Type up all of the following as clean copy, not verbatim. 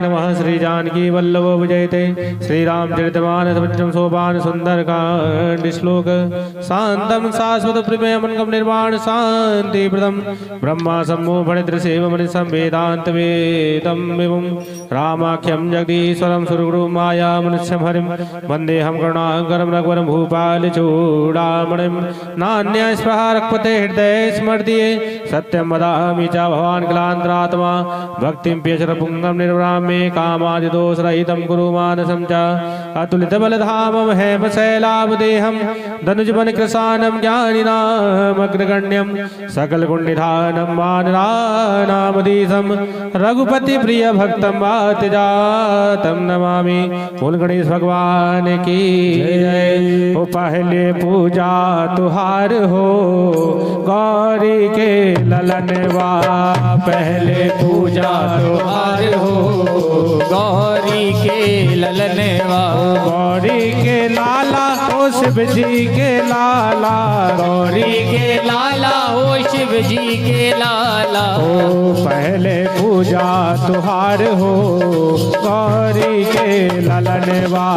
नमः। श्री जानकी वल्लभ विजयते श्री रामचरितमानस सोपान सुंदरकांड श्लोक। शांतम शाश्वत प्रेमयमनकम निर्वाण शांति प्रदम ब्रह्मा सम्मो भणित्र सेवमणि संवेदांत वेदम एवं रामाख्यम जगदीश्वरम सुरगुरु माया मनुष्यम हरिम वंदेहम करुणाकरम रघुवरम भूपाल चूड़ामणिम नान्य स्पृहा रक्पते हृदय स्मृतिये सत्यम वदामि च भवान् क्लांतरात्मा भक्तिं पेशर पुंगम निर्वरामि कामादिदोषरहितं कुरु मानसं च अतुलितबलधामं हेमशैलाभदेहं धनुजवनकृशानं ज्ञानिनामग्रगण्यं सकलगुणनिधानं वानराणामधीशं रघुपतिप्रियभक्तं वातिजातं नमामि। बोल गणेश भगवान की जय। ओ पहले पूजा तुहार हो गौरी के ललनवा, पहले पूजा तुहार हो गौरी के ललनवा। गौरी के लाला ओ शिव जी के लाला, गौरी के लाला ओ शिव जी के लाला। ओ पहले पूजा तुहार हो गौरी के ललनवा,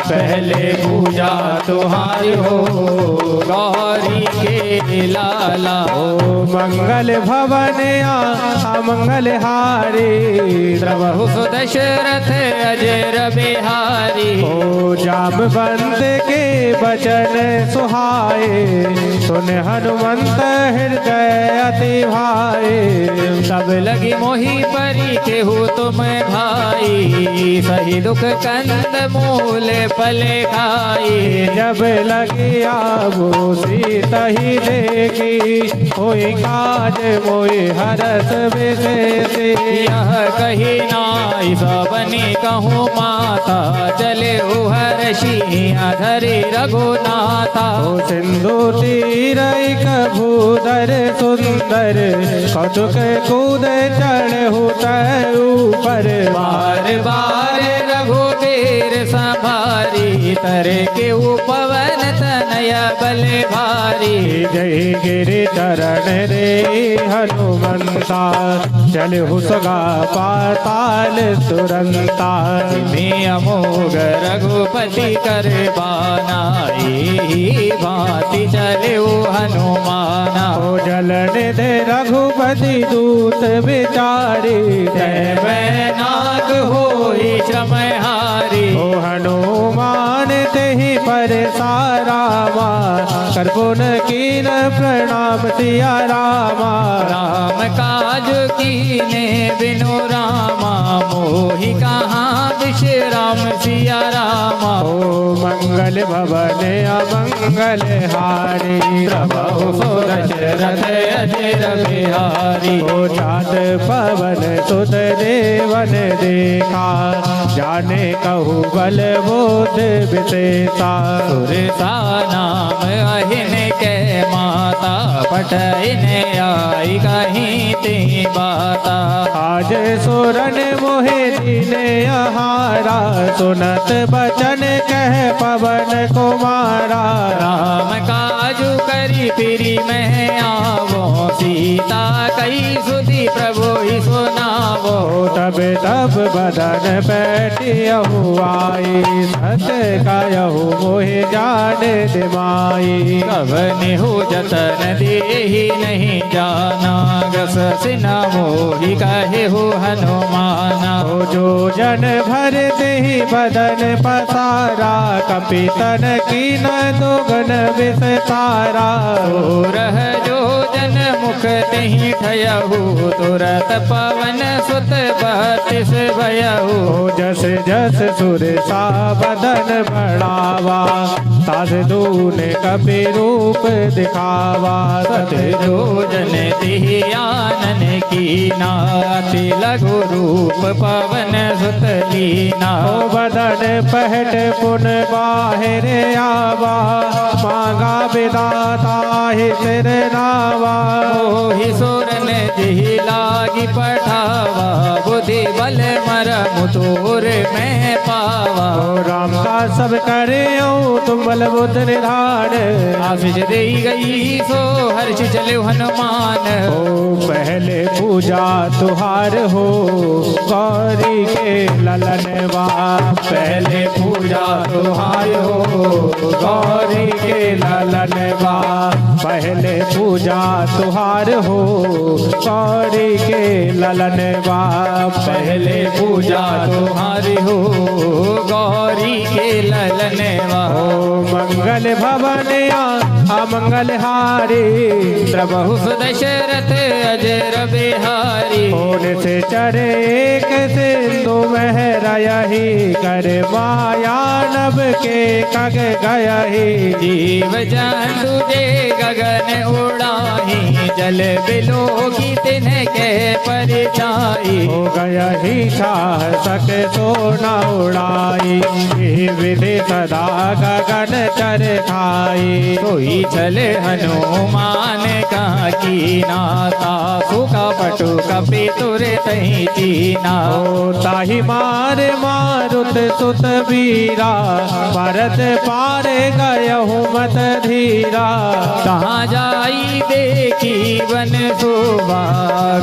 पहले पूजा तुहार हो गौरी के लाला। ओ मंगल भवन मंगल हारी, द्रवहु सुदशरथ अजर बिहारी। ओ जामवंत के बचन सुहाए, सुन हनुमंत हृदय अति भाए। सब लगी मोहि परी केहू तुम भाई, सही दुख कंद मूल फले खाई। जब लगी आबो सीता ही देखी, होई काज मोहि हरस विशेषी। यह कही नाई सबनी कहूँ माता, चले हर्षिया धरे रघुनाथा। ओ सिंधु तीर एक भूधर सुंदर, कौतुक कूद चढ़हु ऊपर। बार बार रघुवीर संभारी, तरे के उपवन तनय बल भारी। जय गिरि चरण रे हनुमंता, चलहु सगा पाताल तुरंता। में अमोघ रघुपति कर बानाई, भांति चले हनुमाना। ओ जलन दे रघुपति दूत विचारी, जय नाग हो श्रमहारी। ओ हनुमान तेहि पर सारामा, करपुन कीन प्रणाम सिया रामा। राम काज कीने बिनु रामा, मोहि कहाँ विश्राम सिया रामा। ओ मंगल भवन अमंगल हारी, प्रभु दशरथ अजर बिहारी। ओ चाँद पवन सुत देवन देखा, जाने कहु बल बोध विशेषा। सुरसा नाम अहिन के माता, पठन आई कहीं ते बाता। आज सुरन मोहे दीने आहारा, सुनत बचन कह पवन कुमारा। राम काजु करी फिरी में आवो, सीता कई सुधी प्रभु ही सुनावो। तब तब बदन बैठियहु आई, सत्य कायहु मोहि जान दिमाई। कवन हो जतन देहि नहीं जाना, गस सिना मोहि कहे हो हनुमाना। ओ जो जन भर देहि बदन पसारा, कपितन कीन दुगन विस्तारा। रह जो जन मुख तेहि ठयहु, तुरत पवन सुत बत्तीस भयहु। ओ जस जस सुर सा बदन बढ़ावा, साध दूने कपि रूप दिखावा। सत जो जन तिहि आनन कीना, अति लघु रूप पवन सुत लीना। ओ बदन पहट पुन बाहिर आवा, मांगा विदाता ही सिर नावा। मोहि सुर सोहन जी लागी पठावा बुद्धि बल मरम तोर में पावा राम का सब करे तुम बल बुद्ध निधान आशीष दे गई सो हर्ष चले हनुमान पहले पूजा तुहार हो गौरी के ललनवा पहले पूजा तुहार हो गौरी के ललनवा पहले पूजा तुहार हो गौरी के ललनवा पहले पूजा तुम्हारी हो गौरी के ललनवा मंगल भवन अमंगल हारी प्रभु दशरथ अजर बिहारी होने से चढ़े एक सिंधु महरही कर माया नभ के कग गयही जीव जंतु जे गगन उड़ाही जल बिलो की तिनके परिचाई हो गयही साहसक सोना उड़ाई विधि सदा गगन चर खाई कोई चले हनुमान का की नाता सुखा पटु कपि तुरे तही चीना ताहि मार मारुत सुत वीरा भरत पार गयहु मत धीरा कहाँ जाई देखी वन शोभा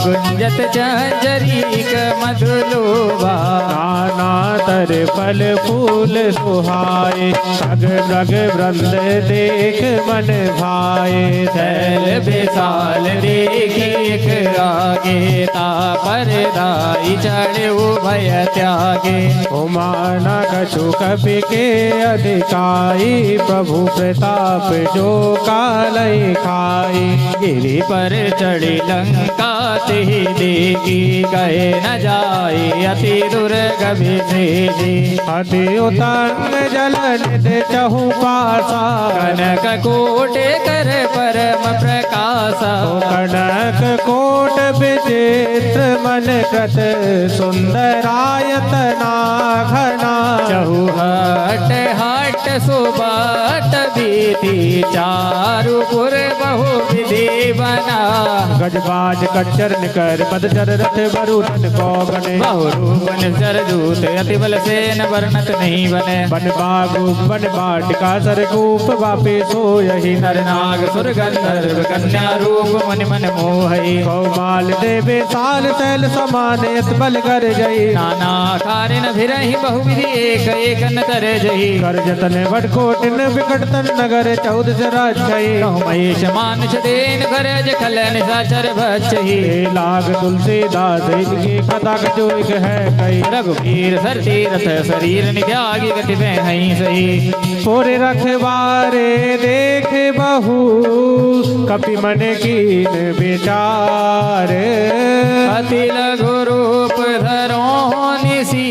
गुंजत चंचरीक मधुलोभा नाना तर फल फूल सुहाए सग रग वृंद देख मन भाए शैल विशाल देखी एक आगे तापर दाई चढ़े भय त्यागे उमाना कछु कपि के अधिकाई प्रभु प्रताप जो कालय खाई गिरि पर चढ़ी लंका ते देखी गए न जाए अति दुर्गम से अति उतंग जलन चहु पासा कनक कोटे कर परम प्रकाशा कनक कोट विचित्र मन कृत सुंदरायतना घना चहु हट हट सुबत बीती चारु पुर बहु विधि बना गजबाज कच्चर निकर पदचर रथ बरुधन को गणे बहुरूपन सरजूत अति बल सेन वर्णत नहीं बने बन बाबू बन बाटिका सरकूप वापे सो यही नर नाग सुर गंधर्व कन्या रूप मन मन मोहई कौमाल देवे साल तैल समान यत बल कर जई नाना कारिन भिरहि बहुविधि एक एक न तर जही कर जतन वट कोटिन विकट तन नगर 14 राज्य महेश मानुष देन गरज खलन साचर भक्षही लाग तुलसीदास इनकी कथा जो एक है कई रघुवीर सर तीरथ शरीर नित्यागी गति में हई सही पूरे रखवारे देख बहु कपि मन कीन विचार अति लघु रूप धरो निसी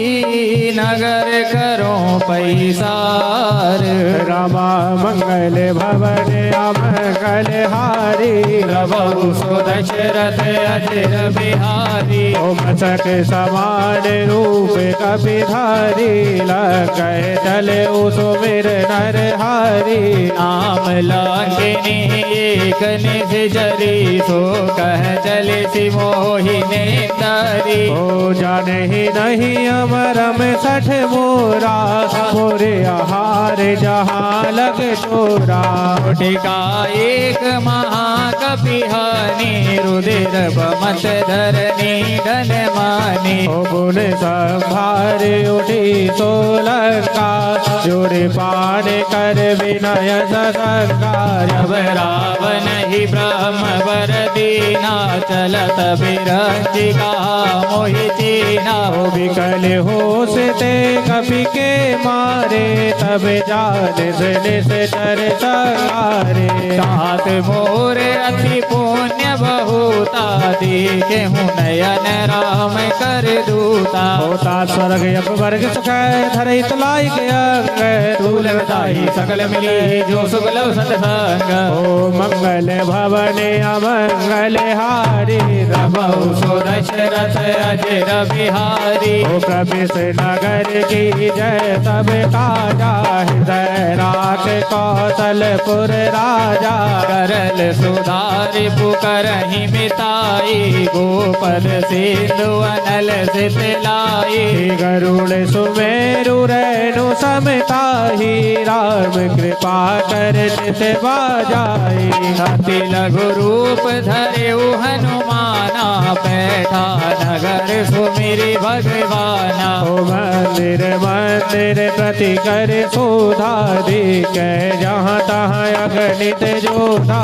नगर करो पैसार रामा मंगल भवन अमंगल हारी प्रभु सो दशरथ अजर बिहारी ओ मसक समान रूप कपि धारी लग चले सुमिर नर हारी नाम लागिनी एक निज जरी सो कह चले सी मोहिनी तारी ओ जाने ही नहीं अमरम सठ मोरा मोरे आहार जहाँ लग चोरा टिका एक महाकपिहानी रुदिर बमत धरनी धन मानी ओ गुण संभार उठी सोलंका जोरे पान कर विनय ससंकार जब रावण ही ब्रह्म वर दीना चलत बिरंजिका मोहि चीना ओ विकल होश ते कपि के मारे तब जान से चर संगारे सात मोर अति पुण्य बहुता देखे हूँ नयन राम कर दूता होता स्वर्ग अब वर्ग सुख धरई तलाई के अंग तूल बताई सकल मिली जो सुगलव सत्संग ओ मंगल भवन अमंगल हारी प्रभु सो दशरथ अजर बिहारी ओ प्रवेश नगर की जय तब काजा हृदय राख कौशलपुर राजा करल सुधारि पुकर करही मिताई गोपद सिंधु अनल सित लाई गरुड़ सुमेरु रेणु समताही राम कृपा कर नित बाजाई अति लघु रूप धरे हनुमाना बैठा नगर सुमिरि भगवाना ओ मंदिर मंदिर प्रति कर शोधा दिख जहाँ तहाँ अगणित जोधा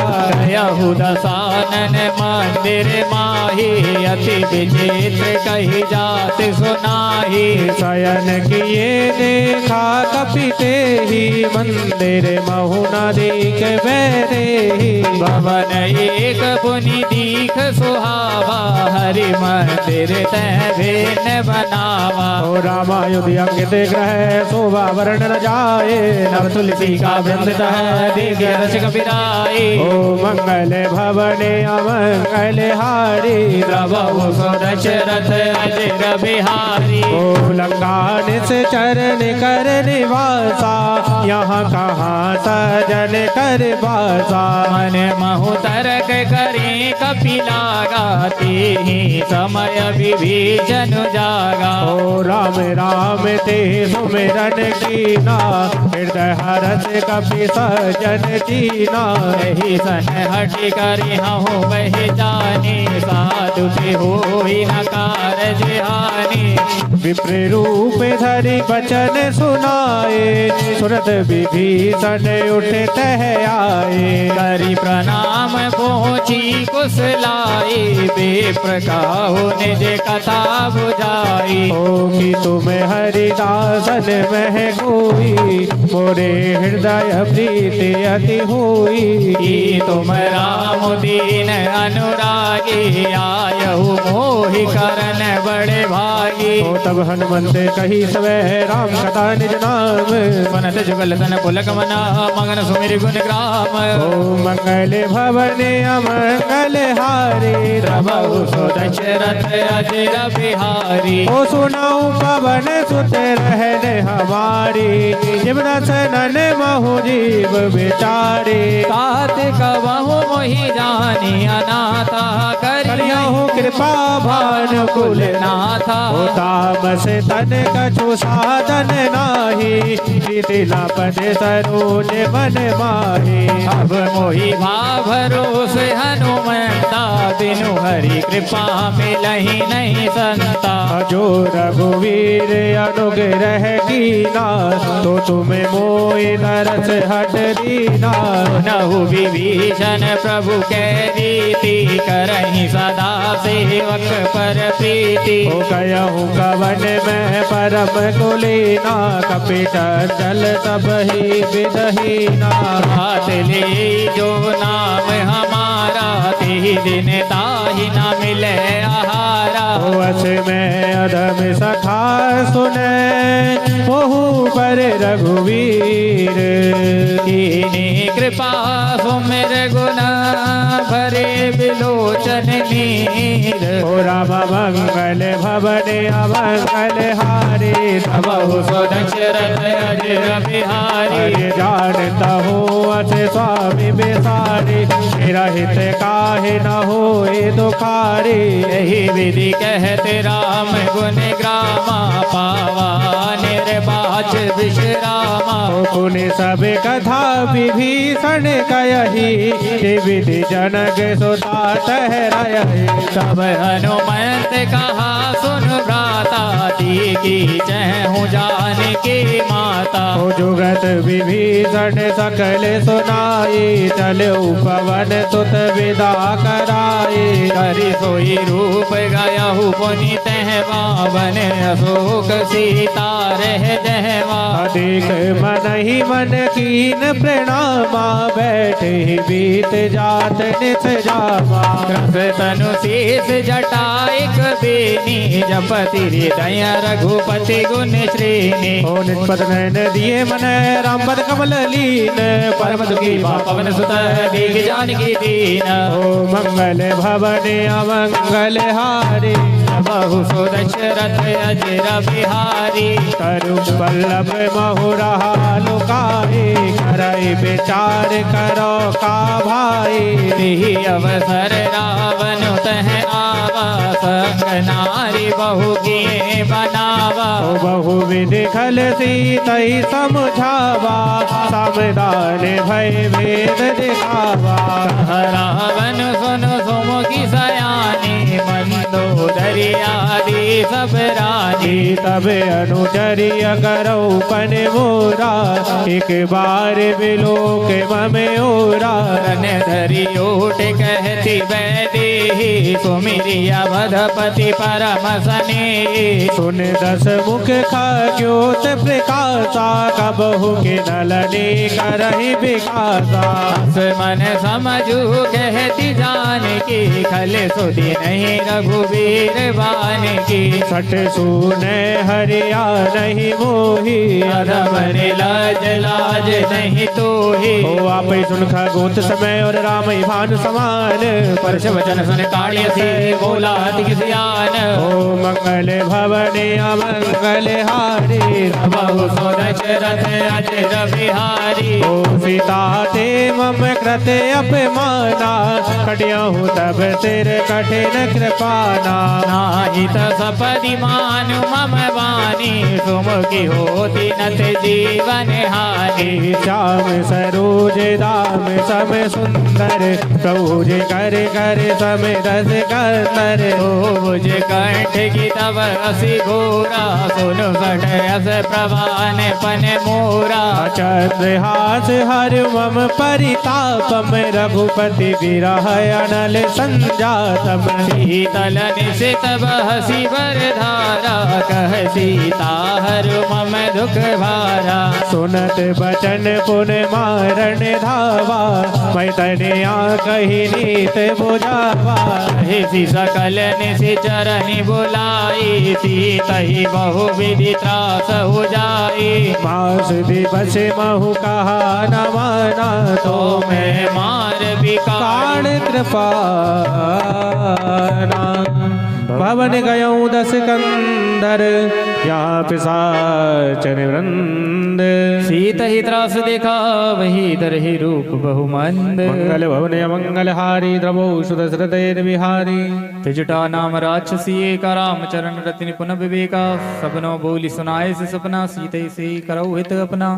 यहू दसानन मंदिर माही अति विचित्र कही जात सुनाही शयन किए देखा कपिते ही मंदिर महुना दीख बैठे ही भवन एक पुनि दीख सुहावा हरि मंदिर तह भिन्न बनावा ओ रामायुध अंकित ग्रह शोभा वर्ण न जाए नव तुलसी का वृंद है दिव्य रसिक बिराई ओ मंगल भवन अमंगल हारी प्रभु सुदशरथ अजर बिहारी ओ लंकान से चरण कर निवासा यहाँ कहाँ सजन कर बासा मन महु तरक करे कपिला गाती ही समय विभीषण जागा ओ राम राम ते सुमिरन कीना हृदय हरस कपि सजन कीना यही सन हटि करी हूँ वही जानी साधु से होई न कारज हानि विप्र रूप धरि बचन सुनाए सुरत विभीषण उठे तह आए करी प्रणाम पहुँची कुशलाई विप्र काहू निज कथा बुझाई ओ कि तुम हरिदासन मह कोई मोरे हृदय प्रीति अति हुई कि तुम राम दीन अनुरागी आयहु मोहि करन बड़े भागी ओ तब हनुमंत कही सवै राम कथा निज नाम मनत जुगल तन पुलक मना मगन सुमिर गुण ग्राम ओ मंगल भवन अमंगल हारे प्रभु सुदशरथ अजर बिहारी ओ सुनाऊ पवन सुत रहन हमारी जिमदसन महु जीव बेचारे तात कबहु मोहि जानी अनाथा करियहु कृपा भान कुल नाथा ओ तामस तन कछु साधन नाही प्रीति न पद सरोज मन माही अब मोहि भाव भरोस हनुमंता बिनु हरि कृपा मिलहि नहीं संता जो रघुवीर अनुग्रह कीना तो तुम्हें मोहि नरस हट दीना नहु विभीषण प्रभु के रीति करहि सदा सेवक पर प्रीति ओ कहूँ कवन में परम कुलीना कपिट जल सब ही विदहीना हाथ ले जो नाम हमारा ते दिन ताहि न मिले आहारा ओ अस में अधम सखा सुने मोहु पर रघुवीर कीनी कृपा सुमिर गुना भरे बिलोचन नीर ओ राम मंगल भवन अमंगल हारे प्रभु सुदशरथ अजर बिहारी हरि जानता हूँ अस स्वामी बेसारे मेरा हित काहे न होए दुखारे यही विधि कहते राम गुण ग्रामा पावा निर्बाच विश्रामा ओ पुण्य सब कथा विभीषण कयहि हे विधि जनक सुता ठहरायहि तब हनुमंत कहा सुन भ्राता की चहु जान की माता ओ जुगत विभीषण सकल सुनाई चलो पवन सुत विदा कराए करि सोई रूप गयहु पुनि तहवावन अशोक सीता रह जहवा अधिक मन ही मन कीन प्रणामा बैठे ही बीत जात नित जावा रस तनु शीस जटाइक बेनी जपति हृदय रघुपति गुण श्रेणी ओ निष्पद नयन दिए मन राम पद कमल लीन परम दुखी पवन सुत दीघ जानकी दीन ओ मंगल भवन अमंगल हारे प्रभु सो दशरथ अजर बिहारी तरु पल्लव महुरहा लुकाए करई विचार करो का भाई यही अवसर रावण तह आवा संग नारी बहु किए बनावा तो बहु विधि खल सीतई समझावा समदान भय भेद दिखावा रावण सुन सुमुखी सयानी मंदोदरी आदि सब रानी तब अनुचर्य करो पन मोरा एक बार बिलोक ममे ओरा रन धरी ओट कहती बैदेही सुमिरिया भदपति परम सने सुन दस मुख खाग्योत प्रकाशा कबहु के नलने करहि विकासा मन समझू कहती जान की खल सुधी नहीं रघुवीर बान की सठ सुने हरिया नहीं मोही अधमर लाज लाज नहीं तो ही ओ आप ही सुन खगोत समय और राम ही भानु समान परश वचन सुन काढ़िय से बोला अति किसियान ओ मंगल भवने अमंगल हारी बहु सो दशरथ अजर बिहारी ओ सीता ते मम कृते अपमाना कटियाहूँ तब सिर कठिन कृपाना नाहित सपदि मानु मम वाणी सुमुखी होती नत जीवन हानि श्याम सरोज दाम सम सुंदर प्रभु जे कर कर सम रस कंदर भुज कंठ की तब असी घोरा सुन सठ अस प्रवान पन मोरा चंद्रहास हर मम परितापम रघुपति विरह अनल संजातम शीतल निशित बहसी धारा कह सीता हर मम दुख भारा सुनत बचन पुन मारण धावा मैं तनिया कही नीत बुझावा हिसी सकल निशि चरनि बुलाई सीतहि बहु विधि त्रास हो जाई मास दिवस महु कहा न माना तो मैं मार बिकाण काण कृपाना भवन गयऊँ दस कंदर यहाँ पिशाचन वृंद सीत ही त्रास देखा वही दरहि रूप बहुमंद मंगल भवन अमंगल हारी द्रवो सुदशरथ बिहारी त्रिजटा नाम राक्षसी का रामचरण रतिन पुन विवेका सपनो बोली सुनाए से सपना सीते से करऊ हित अपना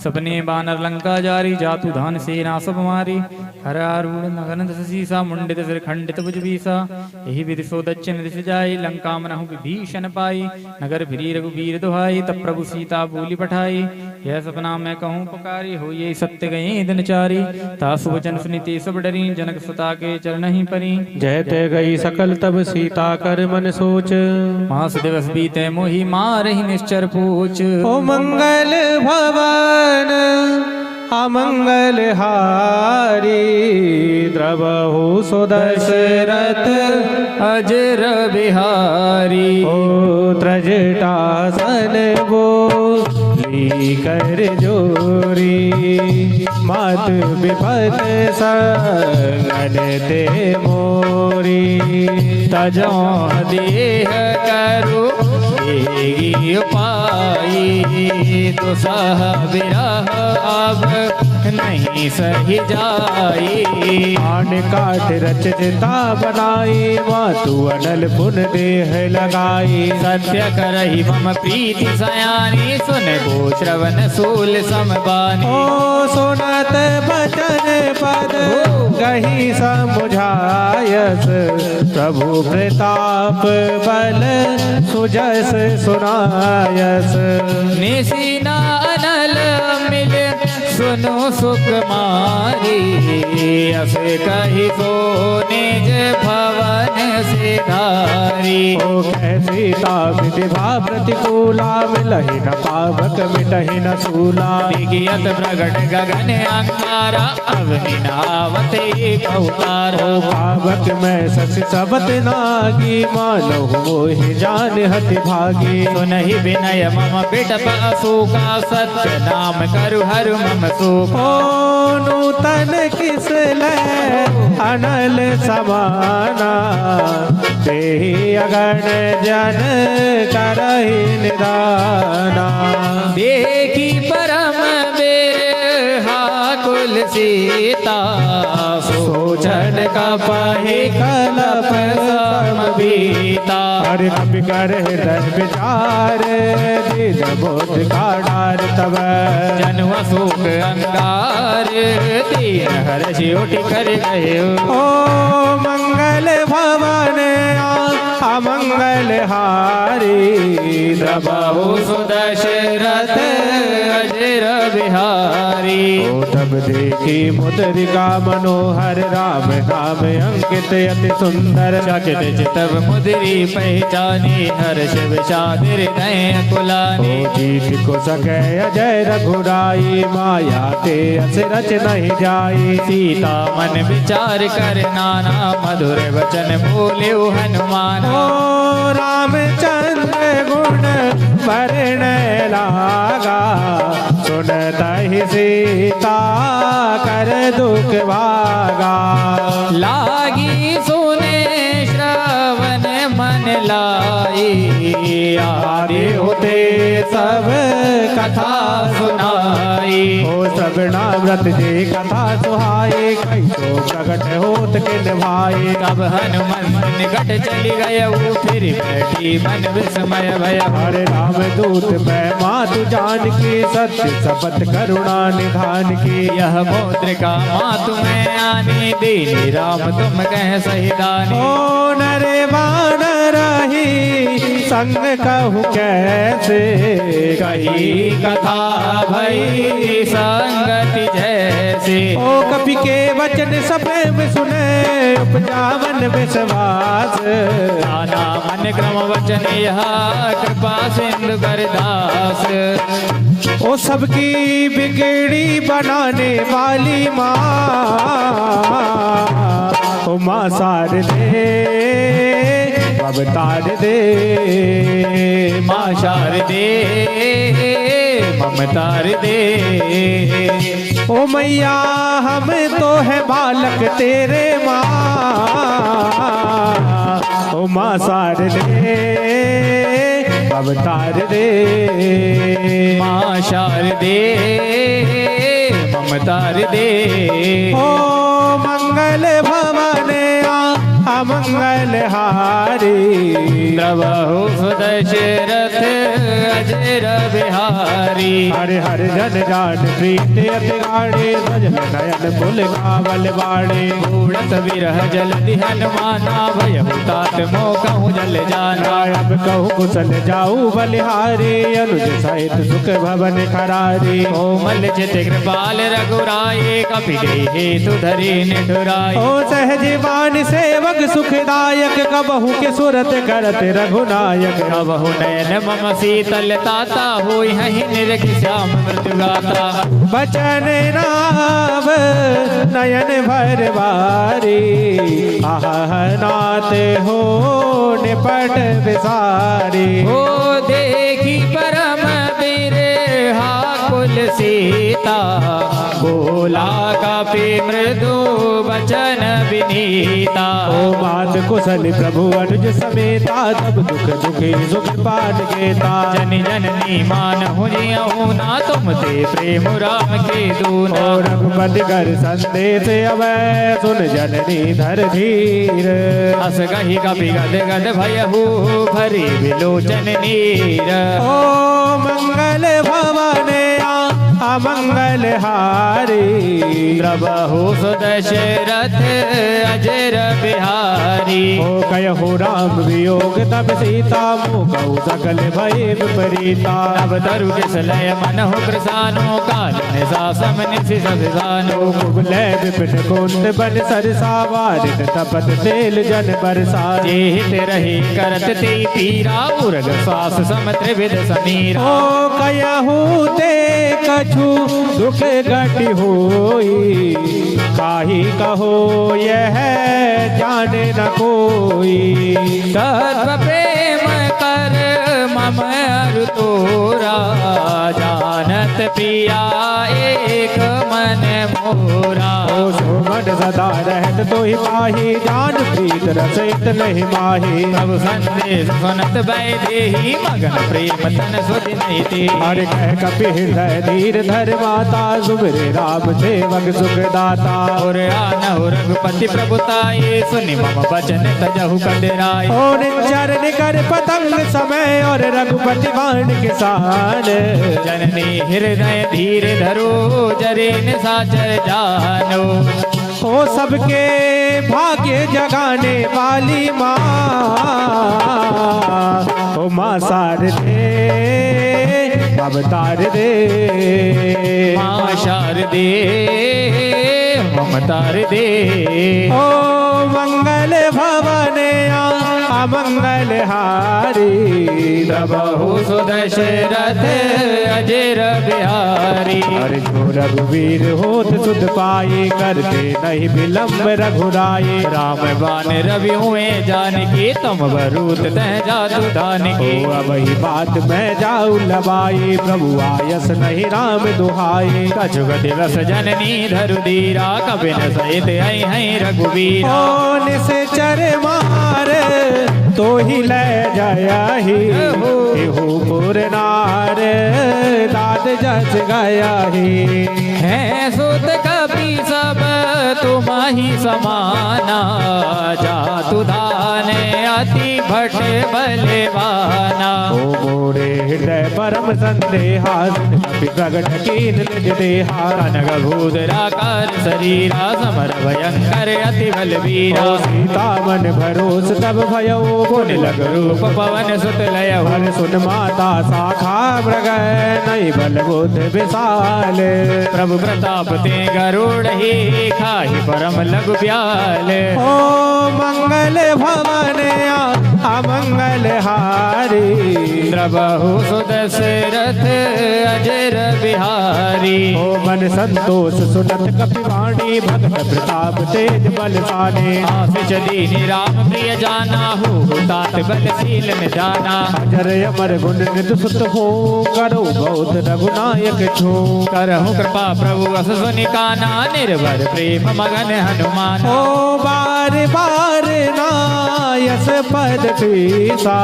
सपने बानर लंका जारी जातु धान से ना सब मारी हर आरूढ़ नगन सीसा मुंडित सिर खंडित भुज बीसा यही विधि सो दक्षिण दिश जाई लंका मनहु विभीषण पाई नगर फिरी रघुवीर दुहाई तब प्रभु सीता बोली पठाई यह सपना मैं कहूँ पुकारी हो ये सत्य गए दिन चारी तासु वचन सुनिते सब डरी जनक सुता के चरण ही परी जयते गई सकल तब सीता कर मन सोच मास दिवस बीते मोहि मार ही निश्चर पूछ ओ मंगल भवन अमंगल हारी द्रवहु सुदशरथ अजर बिहारी ओ त्रजटासन बोली कर जोरी मात विपद संगन ते मोरी तजो देह करो पाई तो सह विरह अब नहीं सही जाई आन काट रचता बनाई मातु अनल पुन देह लगाई सत्य करही मम प्रीति सयानी सुन गो श्रवण सूल समबानी ओ सुनत बचन पद कही समुझायस प्रभु प्रताप बल सुजस सुनायस निशिना अनल मिल सुनो सुकुमारी अस कही सो निज भवन से धारी ओ सीता विधिभा प्रतिकूला मिलहि न पावक मिटहि न सूला विज्ञत प्रगट गगन अंगारा अवनि नावत एक अवतार पावक में सच सबत नागी मानो मोहि जान हति भागी सुनहि विनय मम बिटप अशोका सत्य नाम करु हरु मम शोक ओ नूतन किस ले अनल समाना देहि अगण जन करहि निदाना। देखी परम बिरहा कुल सीता, सोचन कपहि कलप समबीता। हर कपि कर हृदय विचार, दीन बोध का डार तब। जन्म सुख अंगार, दीन हर्षि उठ कर गए। ओ मंगल भवन अमंगल हारी, प्रभु सुदशरथ अजर बिहारी। ओ तब देखी मुद्रिका मनोहर, राम नाम अंकित अति सुंदर। चकित चितव मुद्री पहचानी, हर्ष विषाद हृदय कुलानी। ओ जीत को सके अजय रघुराई, माया ते अस रच नहीं जाई। सीता मन विचार कर नाना, मधुर वचन बोले हनुमान। ओ रामचंद्र गुण वरण लागा, सुनत ही सीता कर दुख भागा। लागी सुने श्रवण मन लाई, आदि होते सब कथा सुनाई। ओ सब नामृत जे कथा सुहाए, कैसो प्रकट होत के निभाए। तब हनुमंत निकट चली गए, फिर बैठी मन विस्मय भय। हरे राम दूत मैं मातु जान की, सत्य शपथ करुणा निधान की। यह मुद्रिका मातु में आनी, दीनी राम तुम कह सही दानी। ओ नरे वानर रही संग कहूँ कैसे, कही कथा भई संगति जैसे। ओ कपि के वचन सप्रेम सुने, उपजावन विश्वास। नाना मन क्रम वचन यह, कृपा सिंधु करदास। ओ सबकी बिगड़ी बनाने वाली माँ, ओ माँ शारदे अवतार दे। माँ शारदे ममतार दे। ओ मैया हम तो है बालक तेरे माँ, ओ माँ शारदे अवतार दे। माँ शारदे ममतार दे। ओ मंगल भवन अमंगल हारी, प्रभु सुदशरथ अजर बिहारी। हरे हर जन जान प्रीत अति गाढ़े, सजल नयन फुल गावल बाड़े। उड़त विरह जल हनुमाना, भयहु तात मोह कहूँ जल जाना। अब कहूँ कुशल जाऊ बलिहारी, अनुज सहित सुख भवन खरारी। कोमल चित कृपाल रघुराई, कपि हेतु धरी निठुराई। ओ सहजवान सेवक सुखदायक, कबहू के सुरत करत रघुनायक। कबहु नयन मम शीतल ताता, होई हहि निरख श्याम मृत्यु गाता। बचन नाव नयन भर बारी, आह नाथ हो निपट विसारी। ओ देखी परम बिरहा कुल सीता, बोला कपि मृदु वचन विनीता। ओ मात कुशल प्रभु अनुज समेता, तब दुख दुखी सुख पान गेता। जन जननी मान हुजियहु ना, तुम ते प्रेम राम के दूना। और रघुपति कर संदेश अवै, सुन जननी धर धीर। अस गही कपि गद गद भयहु, भरी विलोचन नीर। ओ मंगल भवन अमंगल हारी, प्रभु सुदशरथ अजर बिहारी। ओ कयहु राम वियोग तब सीता, मोह सकल भय विपरीता। तब तरु किसलय मनहु कृसानो, काल निसासम निशि सभिसानो। कुबलय विपिन कुंद बन सरसा, वारित तपत तेल जन बरसा। जेहित रही करत ते पीरा, उर्ग श्वास सम त्रिविध समीरा। ओ कयहु ते कछु दुख घट होई, काही कहो यह जाने न कोई। तत्व प्रेम कर मम अरु तोरा, जानत प्रिया एक मन मोरा। ओ मन सदा रहत तो ही पाही जान प्रीत रसित नहीं माही प्रभु संदेश सुनत बैदेही मगन प्रेम तन सुध नहीं ते हर कह कपि हृदय धीर धर माता सुबरे राम सेवक सुख दाता और आनहु रघुपति प्रभुताये सुनि मम बचन तजहु कदराय और चरण कर पतंग समय और रघुपति बाण किसान जननी हृदय धीर धरो जरे निशाचर जानो हो सबके भाग्य जगाने वाली माँ ओ माँ शारदे अवतार दे माँ शारदे ममतार दे ओ मंगल भवन अमंगल हारी प्रभु सुदशरथ अजर बिहारी हरि जो रघुवीर होत सुध पाए करते नहीं विलंब रघुराए राम बान रवि हुए जानकी तुम बरूत तह जादू दानकी ओ वही बात मैं जाऊ लबाई प्रभु आयस नहीं राम दुहाई कछुग दिवस जननी धरु धीरा कबिन सहित आई हैं रघुवीर ओ निश्चर मार तो ही ले जाया ही हो पुर नार दाद जस गया ही है सुत कपि सब तुम्हारी समाना जातु दान अति भट बलवाना ओ मोरे हृदय परम संदेहा कपि प्रगट कीन निज देहा कनक भूधराकार शरीरा समर भयंकर अति बलवीरा सीता मन भरोस तब भयो पुन लग रूप पवन सुत लय हर सुन माता शाखा मृग नहीं बल बुद्ध विशाल प्रभु प्रताप ते गरुड़ ही खाही परम लघु ब्याल ओ मंगल भवन अमंगल हारी प्रभु सुदशरथ अजर बिहारी ओ मन संतोष सुनत कपिवाणी भक्त प्रताप तेज बलशाली आशिष दीनि राम प्रिय जाना हो तात बलशील में जाना अजर अमर गुण नित सुत हो करो बहुत रघुनायक छो करहु कृपा प्रभु अस सुनि काना निर्भर प्रेम मगन हनुमान ओ बार बार नायस पद पीसा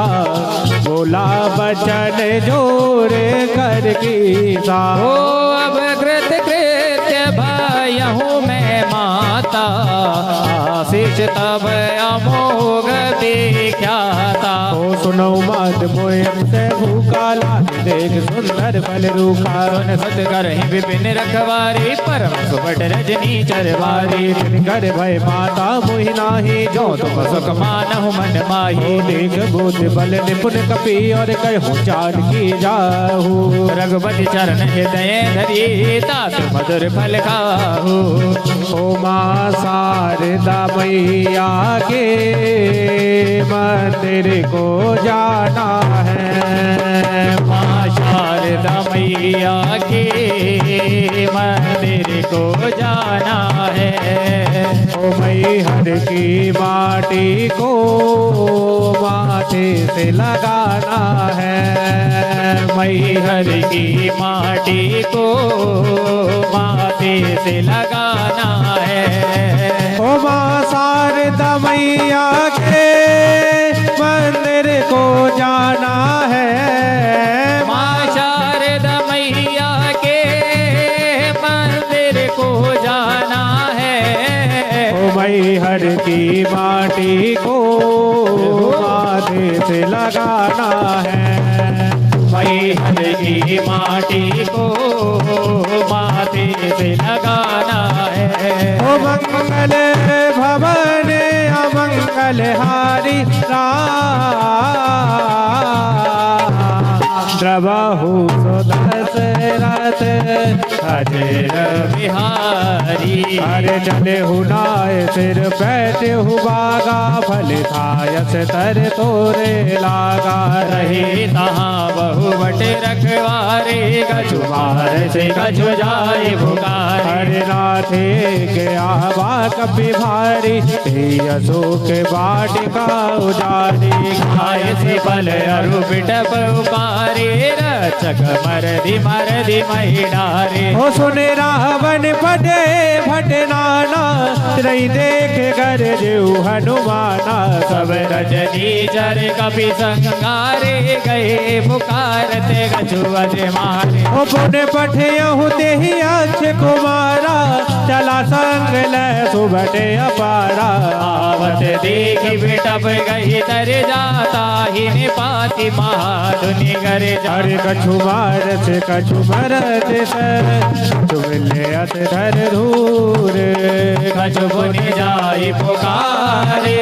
बोला बचन जोरे कर कीसा ओ अब कृत कृत्य भयहु मैं माता आशीष तब अमोघ विख्याता ओ सुनो मत मोय से भूखा लाग देख सुंदर बल रूखा सुन सत करहि विपिन रखवारी परम सुबट रजनी चरवारी कर भय माता मोहि नाही जो तुम सुख मानहु मन माही देख बुद्ध बल निपुण कपि और कहूँ चाल की जाहू रघुपति चरण हृदय धरी तात मधुर फल खाहू ओ माँ शारदा मैया के मंदिर को जाना है माँ शारदा मैया के मंदिर को जाना है ओ मैहर की माटी को माथे से लगाना है मैहर की माटी को माथे से लगाना है ओ माँ शारदा मैया के मंदिर को जाना है माँ शारदा मैया के मंदिर को जाना है ओ मैहर की माटी को माथे से लगाना है मैहर की माटी को माथे से लगाना है ओ मंगल भवन अमंगल हारी द्रवहु सुदशरथ अजर बिहारी अरे चले हुनाय सिर बैठे हु बागा फल खायस तर तोरे लागा रहे तहाँ बहु बट रखवारे गजुमार से गजु जाए भुगारे हरे नाथे के आवा कपि भारी अशोक बाटिका उजारी खाए से बल अरु बिटप उपारे रचक मरदी महिडारे हो सुने रावण फटे फटनाना नहीं देखे कर देव हनुमाना सब रजनी जर कपि संगारे गए पुकारते गजुवज मारे हो पुण्य पठे ते ही अच्छ कुमारा चला संग ले सुबटे अपारा आवत देख बिटप गई तर जाता ही निपाति महाधुनि गर अरे कछु मारत कछु मरत चुमले अत धर धूर कछु बुनि जाई पुकारे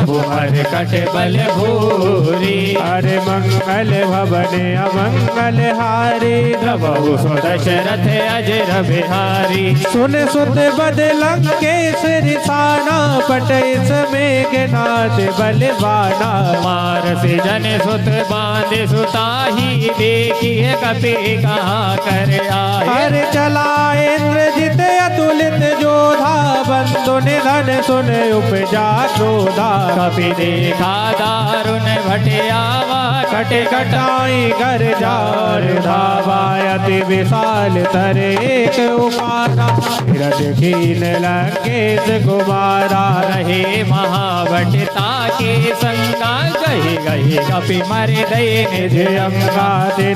बुहर कट बल भूरी अरे मंगल भवन अमंगल हारी प्रभु सो दशरथ अजर बिहारी सुन सुत बदलंग के सिरसाना पटेस मेघनाथ बलवाना मार से जन सुत बांध सुताही देखिए कपि कहाँ कर आए हर चला इंद्रजित अतुलित जोधा बंधु निधन सुन उपजा क्रोधा कपि देखा दारुण भटियावा कटे कटाई कर जार धावा अति विशाल तरे एक उपारा खीन लंकेश कुमारा रहे महावटता के संगा गही गही कपि मर दये निज अंगा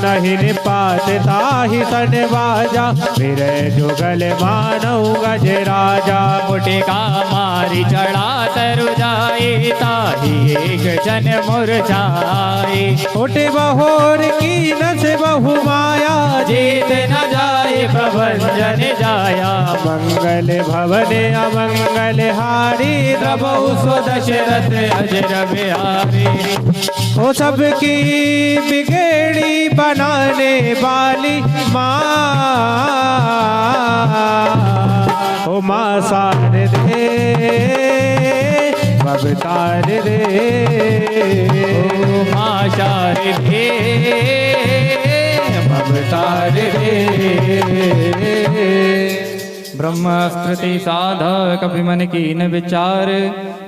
नहीं निपात ताहि सन बाजा फिर जुगल मानव गज राजा मुटे का मारी चढ़ा तरु जाए ताही एक जन मुरझाए उठे बहोर की नस बहु माया जीत न जाए प्रभंजन जाया मंगल भवन अमंगल हारी प्रभु सो दशरथ अजर बिहारी हो सबकी बिगड़ी बनाने वाली माँ हो माँ सार दे बबतार दे माँ शारदे बबतार दे ब्रह्मस्कृति साधा कपि मन कीन विचार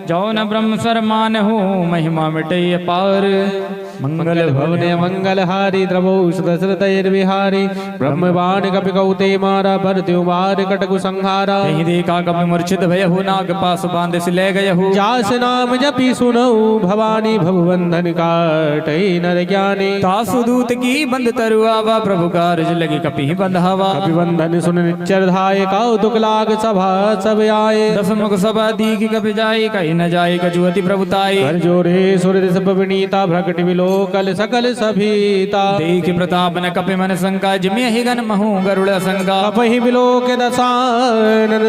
जौन ब्रह्म सरमान हो महिमा मिटे अपार मंगल भवने मंगल हारी द्रवो दशरथ विहारी ब्रह्मवान कपि कौते मारा भरत्यु मार कटकु संहारा यही देखा कपि मूर्छित भयहु नाग पास बांध से ले गयहु जास नाम जपि सुनऊ भवानी भवबंधन काटई नर ज्ञानी तासु दूत की बंद तरुआवा प्रभु कारज लगी कपि बंधावा कपि बंधन सुन निच्चर धाय कौतुक लाग सभा सब आए दस मुख सभा दीघ कपि जाय कहीं न जाय कजुअति प्रभुताई कर जोरे सुर सब विनीता भ्रकट विलोकल सकल सभीता देख प्रताप न कपि मन शंका जिम्य ही गन महु गरुड़ संगा कपहि विलोक दसानन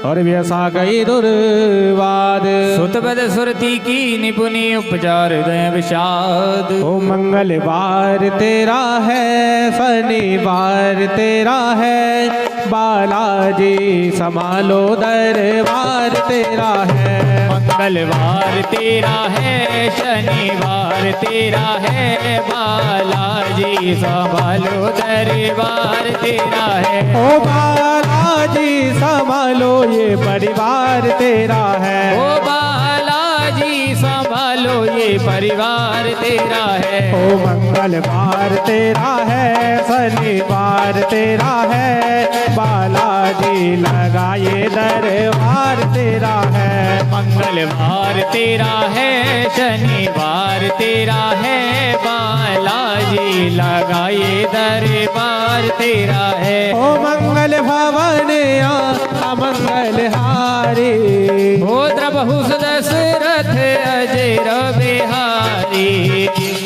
और व्यसा गई दुर्वाद सुत बद सुरती की निपुनि उपचार दय विषाद ओ मंगलवार तेरा है शनिवार तेरा है बालाजी संभालो दरबार तेरा है मंगलवार तेरा है शनिवार तेरा है बालाजी संभालो दरबार तेरा है ओ बालाजी संभालो ये परिवार तेरा है ओ बालाजी संभालो ये परिवार तेरा है ओ मंगलवार तेरा है शनिवार तेरा है बालाजी लगाए दरबार तेरा है मंगलवार तेरा है शनिवार तेरा है बालाजी लगाए दरबार तेरा है ओ मंगल भवन अमंगल हारी हो द्रबहु दशरथ अजर बिहारी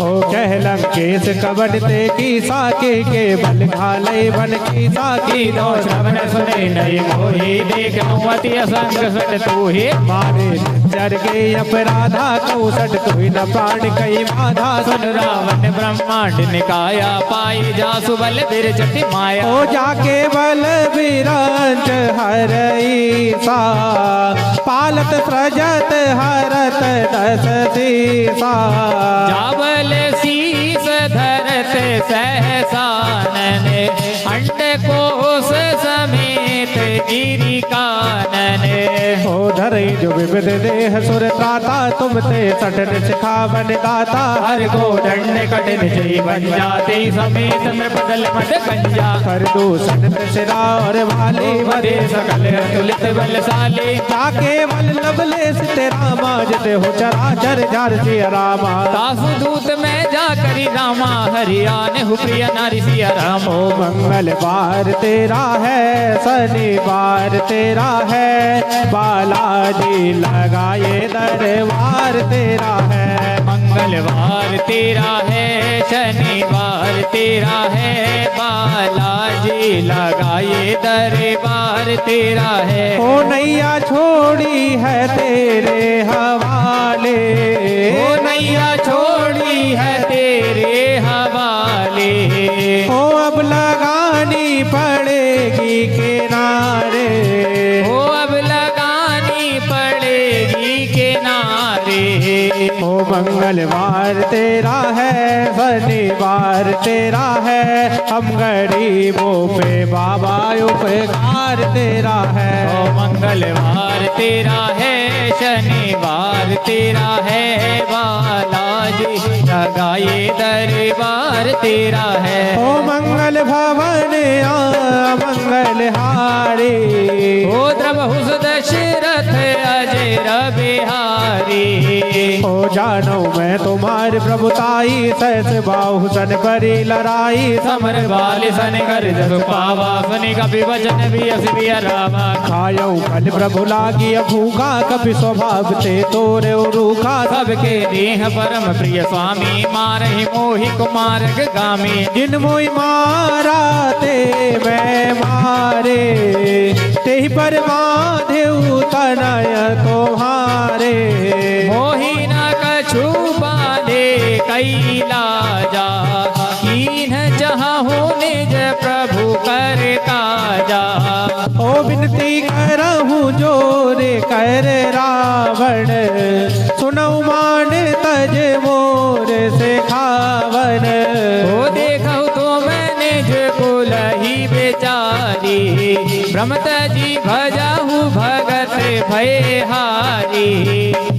ओ कह लंकेश कबड ते की साके के बल घाले बन की साकी दो श्रवण सुने नहीं मोहि देख अति असंग सट तू ही मारे जर गए अपराधा कौसट कोई न प्राण कई बाधा सुन रावण ब्रह्मांड निकाया पाई जासु बल बिर चटी माया ओ जाके बल विरांच हरई सा पालत प्रजत हरत दस सीसा जाबल शीस धरत सहसानन अंड कोस समेत गिरी कानन ओ धरई जो विविध देह सुर त्राता तुम ते सठन सिखावन दाता हर को दंड कठिन जीवन जाते समेत नृपदल मद कंजा कर दूषण सिरा और वाले वदे सकल तुलित बलशाली जाके बल लबलेस तेरा माजते हो चराचर जार सिया रामा दासु दूत में जा करी रामा हरियाण हु प्रिय नारी सिया राम ओ मंगलवार तेरा है शनिवार तेरा है बालाजी लगाए दरबार तेरा है मंगलवार तेरा है शनिवार तेरा है बालाजी लगाए दरबार तेरा है ओ नैया छोड़ी है तेरे हवाले ओ नैया छोड़ी है तेरे हवाले ओ अब लगानी पड़ेगी किनारे ओ अब लगानी पड़ेगी किनारे ओ मंगलवार तेरा है शनिवार तेरा है हम गरीबों पे बाबा उपकार तेरा है ओ मंगलवार तेरा है शनिवार तेरा है बालाजी लगाए दरबार तेरा है ओ मंगल भवन मंगल हारी ओ द्रवहुस दशरथ अजय बिहारी ओ जानो मैं तुम्हारी प्रभुताई सहस बाहु सन करी लड़ाई समर बाल सन कर जस पावा सनि कपि वचन भी असबिया रामा खायो फल प्रभु लागी भूखा कपि स्वभाव ते तोरे रूखा सबके देह परम प्रिय स्वामी मारहि मोहि कुमार गामी जिन मोई मारा ते मैं मारे ते पर माधेव तनय तुम्हारे मोहि न कछु बांधे कैला जा कीन जहाँ हो निज प्रभु कर काजा ओ विनती करहूँ जोरे कर रावण सुनऊ मान तज मोर से खावन ओ देखो तो मैंने जो कुलही बेचारी भ्रमत जी भजाहु भगत भय हारी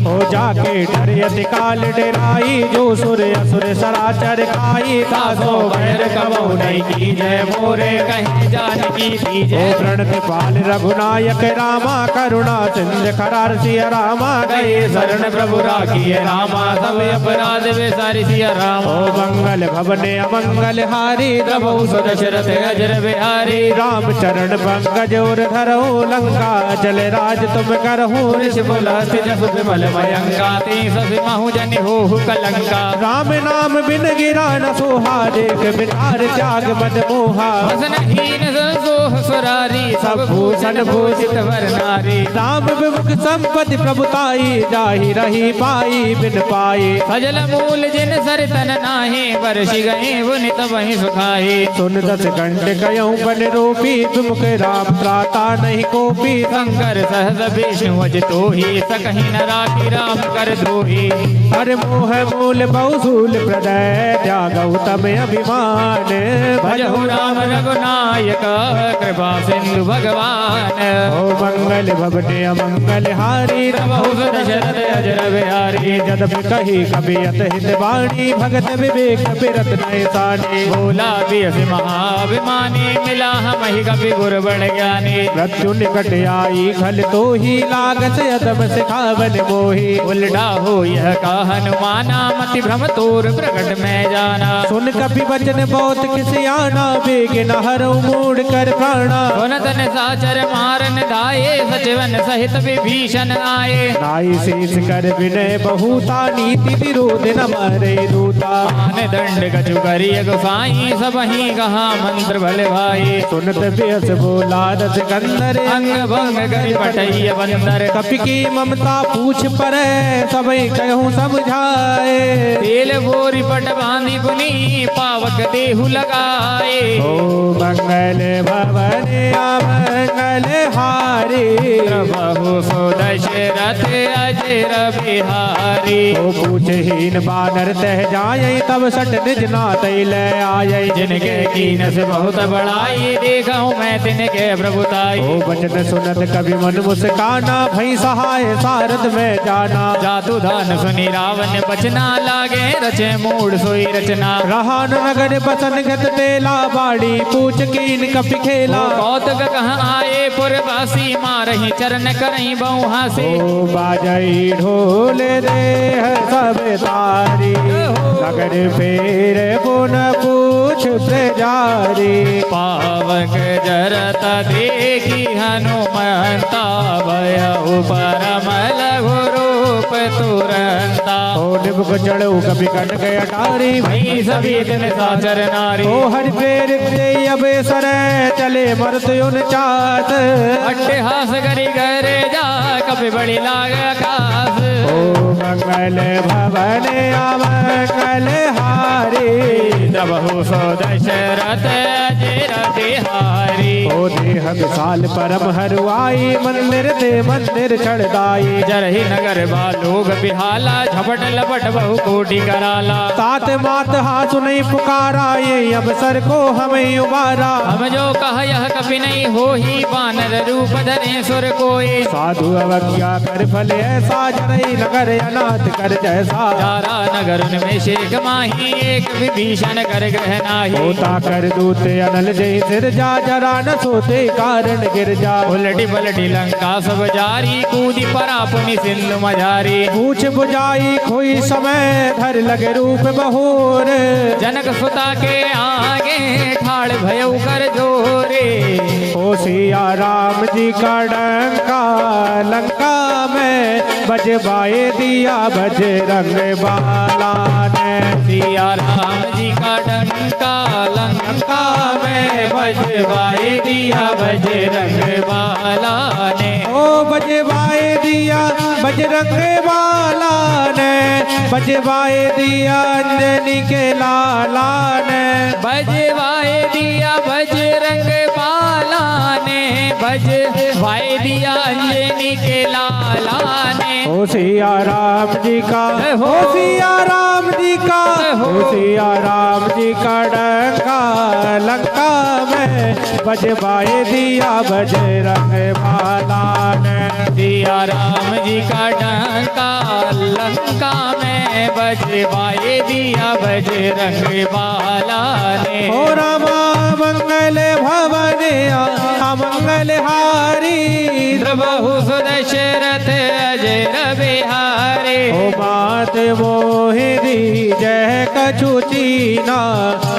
हो जाके डरियति काल डराई जो सुर असुर सराचर खाई तासो भैर कबो नहीं की जय मोरे कहीं जानकी की ओ जय प्रणत पाल रघुनायक रामा करुणा सिंध खरार सिया रामा गए शरण प्रभु राखिए रामा सब अपराध वे सारी सिया राम ओ मंगल भवने अमंगल हारी प्रभु सुदशरथ अजर बिहारी राम चरण पंकज और धरो लंका जल राज तुम करहु ऋष बुलस्त जस विमल भयंका ते सभी महु जन हो कलंका राम नाम बिन गिरा न सोहा देख बिचार त्याग मद मोहा वसन हीन सोह सुरारी सब भूषण भूषित वर नारी राम विमुख संपत्ति प्रभुताई जाहि रही पाई बिन पाई सजल मूल जिन सर तन नाहे वर्षि गए वो नित वही सुखाए सुन दस कंठ कयऊं बन रूपी तुमक राम त्राता नहीं कोपी शंकर सहज विष्णु अज तो ही सकहि न राखी राम कर द्रोही हर मोह मूल बहुसूल प्रदय त्यागऊ तम अभिमान भजहु राम रघुनायक कृपा सिंधु भगवान ओ मंगल भवने अमंगल हारी प्रभु दशरथ अजर बिहारी जदपि कही कभी अत हित वाणी भगत विवेक बिरत नय सानी भोला बियस महाभिमानी मिला हम ही कभी गुर बड़ ज्ञानी मृत्यु निकट आई खल तो ही लागत अदम सिखावन मोही उल्टा हो यह का हनुमाना मति भ्रम तोर प्रकट में जाना सुन कपि वचन बहुत किसी आना बेग न हरऊ मूड कर प्राणा सुनत न साचर मारन दाये सचिवन सहित विभीषण आए नाई शेष कर विनय बहुता नीति विरोध न मरे दूता मान दंड कछु करिय गोसाई सब ही कहा मंत्र भले भाई सुनत व्यस बोला दस कंदर अंग भंग करि पटैय बंदर कपि की ममता पूछ पर सबई कहूँ समझाए तेल बोरी पट बांधी पुनी पावक देहु लगाए ओ मंगल भवन अमंगल हारी प्रभु सो दशरथ अजय अजर बिहारी। ओ पूछहीन बानर तह जाए तब सट निज नाथ ले आए। जिनके कीन से बहुत बड़ाई देखूं मैं तिनके प्रभुताई। ओ वचन सुनत कभी मन मुस्काना भई सहाय सारद में जाना। जातु धान सुनी रावण बचना लागे रचे मूड सोई रचना। रहान नगर बसन गत तेला बाड़ी पूछ कीन कपि खेला। कौतुक कहाँ आए पुरवासी मारही चरण करही बहु हासी। ओ बाजई ढोल देह सब तारी नगर फेर पुन पूछ प्रजारी। पावक जरत देखी हनुमंता भयउ परम लघु रूप तुरंता। ओ निबक चढ़ऊ कभी कन गय अटारी वही सभी दिन साचर नारी। ओ हरि पेर दे अबे सर चले मरत उन चात। अट्टहास करी करे जा कभी बड़ी लाग आकाश। ओ मंगल भवन अमंगल हारी प्रभु सो दशरथ अजर बिहारी। ओ देह विशाल परम हरुआई मंदिर दे मंदिर चढ़दाई। जरही नगर बालोग बिहाला झपट लपट बहु कोटि कराला। तात मात हाथ नहीं पुकारा ये अवसर को हमें उबारा। हम जो कह यह कभी नहीं हो ही बानर रूप धरे सुर कोई। साधु अवज्ञा कर फल ऐसा जरई नगर अनाथ कर जैसा। जारा नगर में शेख माही एक विभीषण कर ग्रह नाही। होता कर दूत अनल जय सिर जा जरा न सोते कारण गिर जा। उलटी पलटी लंका सब जारी कूदी पर अपनी सिंधु मझारी। पूछ बुझाई खोई समय धर लगे रूप बहोर। जनक सुता के आगे ठाड़ भयउ कर जोरे। ओ सिया राम जी का डंका लंका में बजवाए दिया बजरंग बाला ने। सिया राम जी का डंका लंका में बजवाए दिया बजरंग बाला ने। ओ बजवाए दिया बजरंग बाला ने बजवाए दिया अंजनी के लाला ने। बजवाए दिया बजरंग बाला ने बजवाए दिया अंजनी के लाला ने। ओ सिया राम जी का हो सिया राम जी का हो सिया राम जी का डंका लंका में बजवाए दिया बजरंग बाला ने। सिया राम जी का डंका लंका में बजवाए दिया बजरंग बाला ने। हो रामा मंगल भवन अमंगल हारी प्रभु सुदशरथ अजर बिहारी। ओ मात मोहिनी जय कछु चीना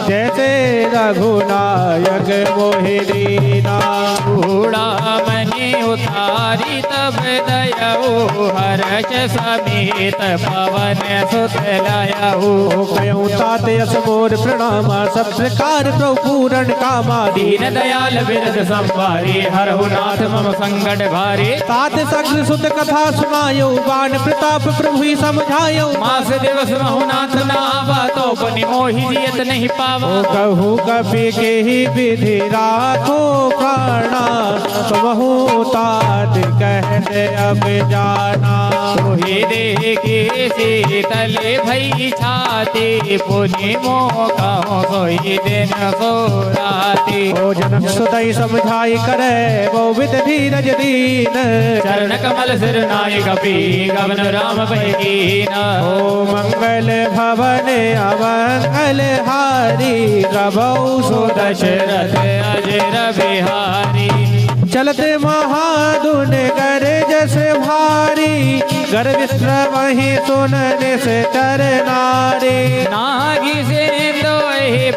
जैसे रघुनायक मोहिनी ना। बूढ़ा मनी उतारी तब दयऊ हर्ष समेत पवन सुत लयऊ। कयऊ तात यस मोर प्रणाम सब प्रकार प्रभु पूरण कामा। दीन दयाल बिरद संवारी हरहु नाथ मम संकट भारी। तात सग्र सुत कथा सुनायो बाण प्रताप प्रभु ही समझायो। मास दिवस महु नाथ नावा तो पुनि मोहि जियत नहीं पावा। ओ कहू कपि के ही विधि राखो प्राणा कहू तात कहते अब जाना। सोहि देखे शीतल भई छाती पुनि मोह सोहि दिन सोराती। ओ जनक सुतई समझाई करे वो विद धीरज दीन। चरण कमल सिर नाय कपि गवन राम बहीन। ओ मंगल भवन अमंगल हारी प्रभु दशरथ अजर बिहारी। चलते महादुन गर जस भारी गर विस्त्र वही सुनने से चर नारी। नागी से दो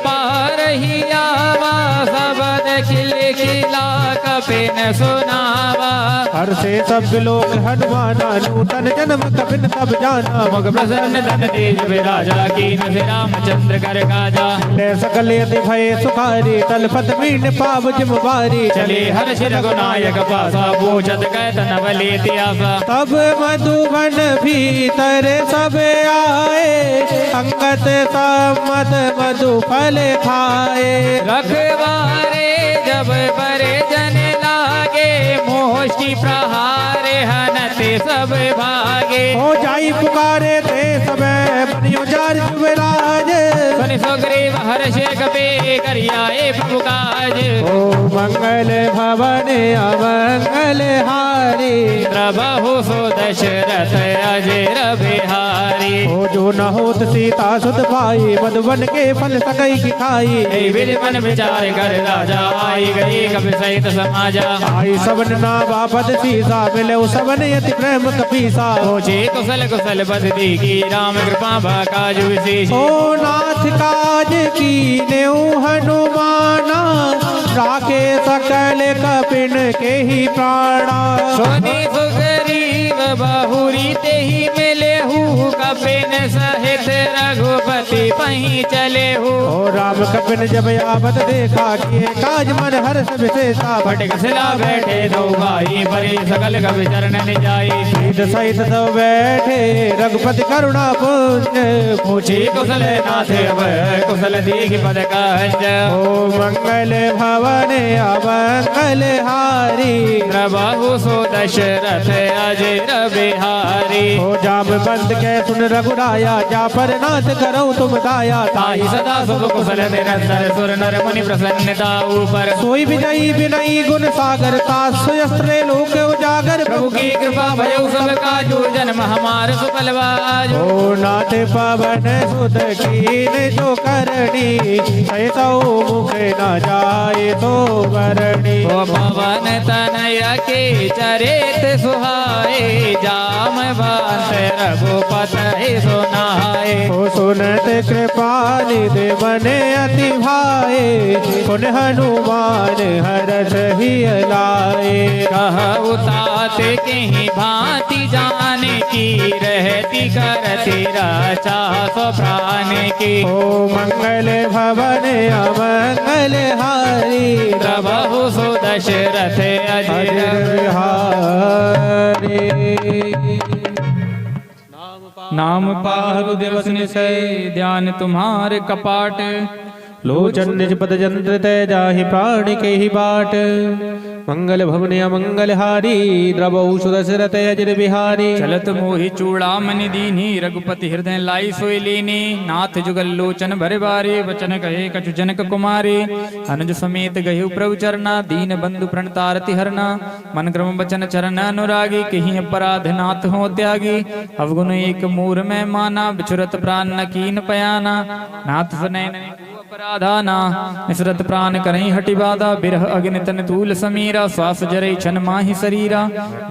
पार ही आवा सबद खिल खिला कपिन सुनावा। हर से सब लोग हनुमाना नूतन जन्म कपिन सब जाना। मुख प्रसन्न धन तेज विराजा कीन से रामचंद्र कर काजा। ले सकल यति भय सुखारी तलपत मीन पाव जिमवारी। चले हर्ष रघुनायक पासा पूछत कैतन बले त्यासा। तब मधुबन भीतर सब आए अंगत सम्मत मधु फल खाए। रखवारे जब बरे जन लागे मोष्टि प्रहारे हनते सब भागे। हर्षे कपे करियाए प्रभु काज। ओ मंगल भवन अमंगल हारी प्रभु सो दशरथ अजर बिहारी। ओ जो न होत सीता सुत पाई मधुबन के फल सकई की खाई। विधि मन विचार कर राजा आई गई कपि सहित समाजा। आई सबन ना बापद सीसा मिले सबन यति प्रेम कपीसा। पूछे कुशल कुशल बददी की राम कृपा काज विशेष। ओ नाथ काज की नेऊ हनुमाना राखे सकल कपिन के ही प्राणा। सोनी सुग्रीव बहुरी ते ही मिले हूँ कपिन सहित रघुपति पही चले हूँ। ओ राम कपिन जब आवत देखा किए काज मन हर्ष विशेषा। फटक सिला बैठे दो भाई परे सकल कवि चरण जाई। सीध सहित सब बैठे रघुपति करुणा पुंज। पूछे कुशल नाथ अब कुशल दीघ पद कंज। ओ मंगल भवन अमंगल हारी प्रभु सो दशरथ अजर बिहारी। ओ जाम बंद के सुन रघुराया जा पर नाथ करो तुम दाया। ताहि सदा शुभ कुशल निरंतर सुर नर मुनि प्रसन्नता ऊपर। सोई विजयी विनयी गुण सागर तास्त्र लोक उजागर। प्रभु की कृपा भयउ सब काजू जन्म हमार सुफल बाज। ओ नाथ पवन सुत कीन जो करनी सो मुख न जाए तो वरणी। ओ पवन तनय के चरित सुहाए जाम बात रघुपति सुनाए। ओ सुनत कृपानि दे बने अति भाए पुन हनुमान हरष ही लाए। कहु तात कहीं भांति जाने की रहती करती राचा सो प्राण की। ओ मंगल भवन अमंगल हारी प्रभु सो दशरथ अजर बिहारी। नाम पाहु दिवस निशय ध्यान तुम्हारे कपाट। लोचन निज पद जंत्र तय जाहि प्राण के ही बाट। मंगल भवन अमंगल हारी द्रवौ सुदशरथ अजर बिहारी। चलत मोहि चूड़ामणि दीनी रघुपति हृदय लाई सोई लीनी। नाथ जुगल लोचन भरे बारे वचन कहे कछु जनक कुमारे। अनुज समेत गहि प्रभु चरना दीन बंधु प्रणतारति हरना। मन क्रम वचन चरण अनुरागी कहीं अपराध नाथ हो त्यागी। अवगुण एक मूर में माना बिछुरत प्राण न कीन पयाना। नाथ सुनैन अपराधाना निसरत प्राण करहीं हटि बाधा। बिरह अग्नि तन तूल समीरा श्वास जरे छन माहि शरीरा।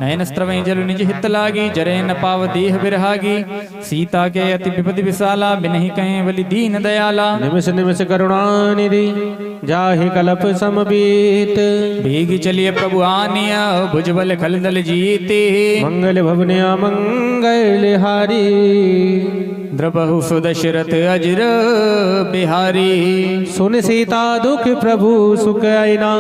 नयन स्त्रवै जल निज हित लागी जरे न पाव देह बिरहागी। सीता के अति विपद विशाला बिनहि कहें बलि दीन दयाला। निमिष निमिष करुणा निधि जाहि कलप समबीत। भीगी चलिए प्रभु आनिया भुजबल खल दल जीते। मंगल भवन अमंगल हारी द्रबहु सुदशरथ अजर बिहारी। सुन सीता दुख प्रभु सुख आईना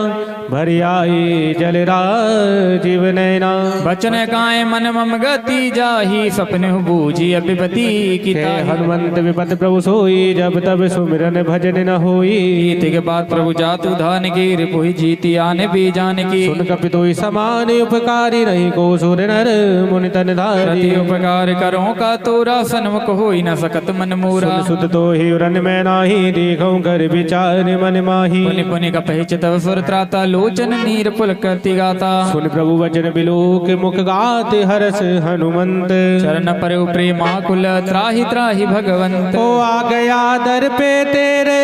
भरि आई जल राजीव नैना। बचन काय मन मम गति जाहि सपने बूझी अभिपति की ताहि। हनुमंत विपत प्रभु सोई जब तब सुमिरन भजन न होई। इति के बाद प्रभु जातु धान की रिपुहि जीति आने भी जान की। सुन कपितोई समान उपकारी नहीं को सुर नर मुनि तन धारी। प्रति उपकार करो का तोरा सन्मुख होई न सकत मन मोरा। सुत तो ही उरन में नाही देखो कर विचार मन माही। पुनि पुनि कपहि चितव सुर त्राता लोचन नीर पुलकति गाता। सुन प्रभु वचन बिलोक मुख गात हरस हनुमंत। चरण पर प्रेमाकुल त्राहि त्राहि भगवंत। ओ आ गया दर पे तेरे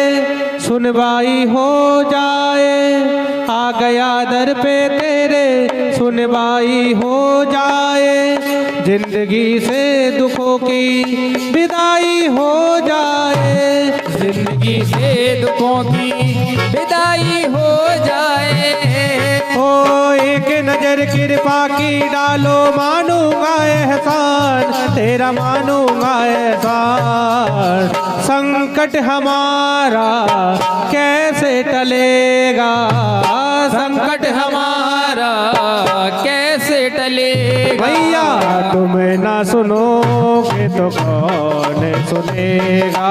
सुनवाई हो जाए। आ गया दर पे तेरे सुनवाई हो जाए। जिंदगी से दुखों की विदाई हो जाए। जिंदगी से दुखों की विदाई हो जाए। ओ एक नजर कृपा की डालो मानूंगा एहसान तेरा मानूंगा एहसान। संकट हमारा कैसे टलेगा। संकट हमारा कैसे टलेगा। भैया तुम ना सुनोगे तो कौन सुनेगा।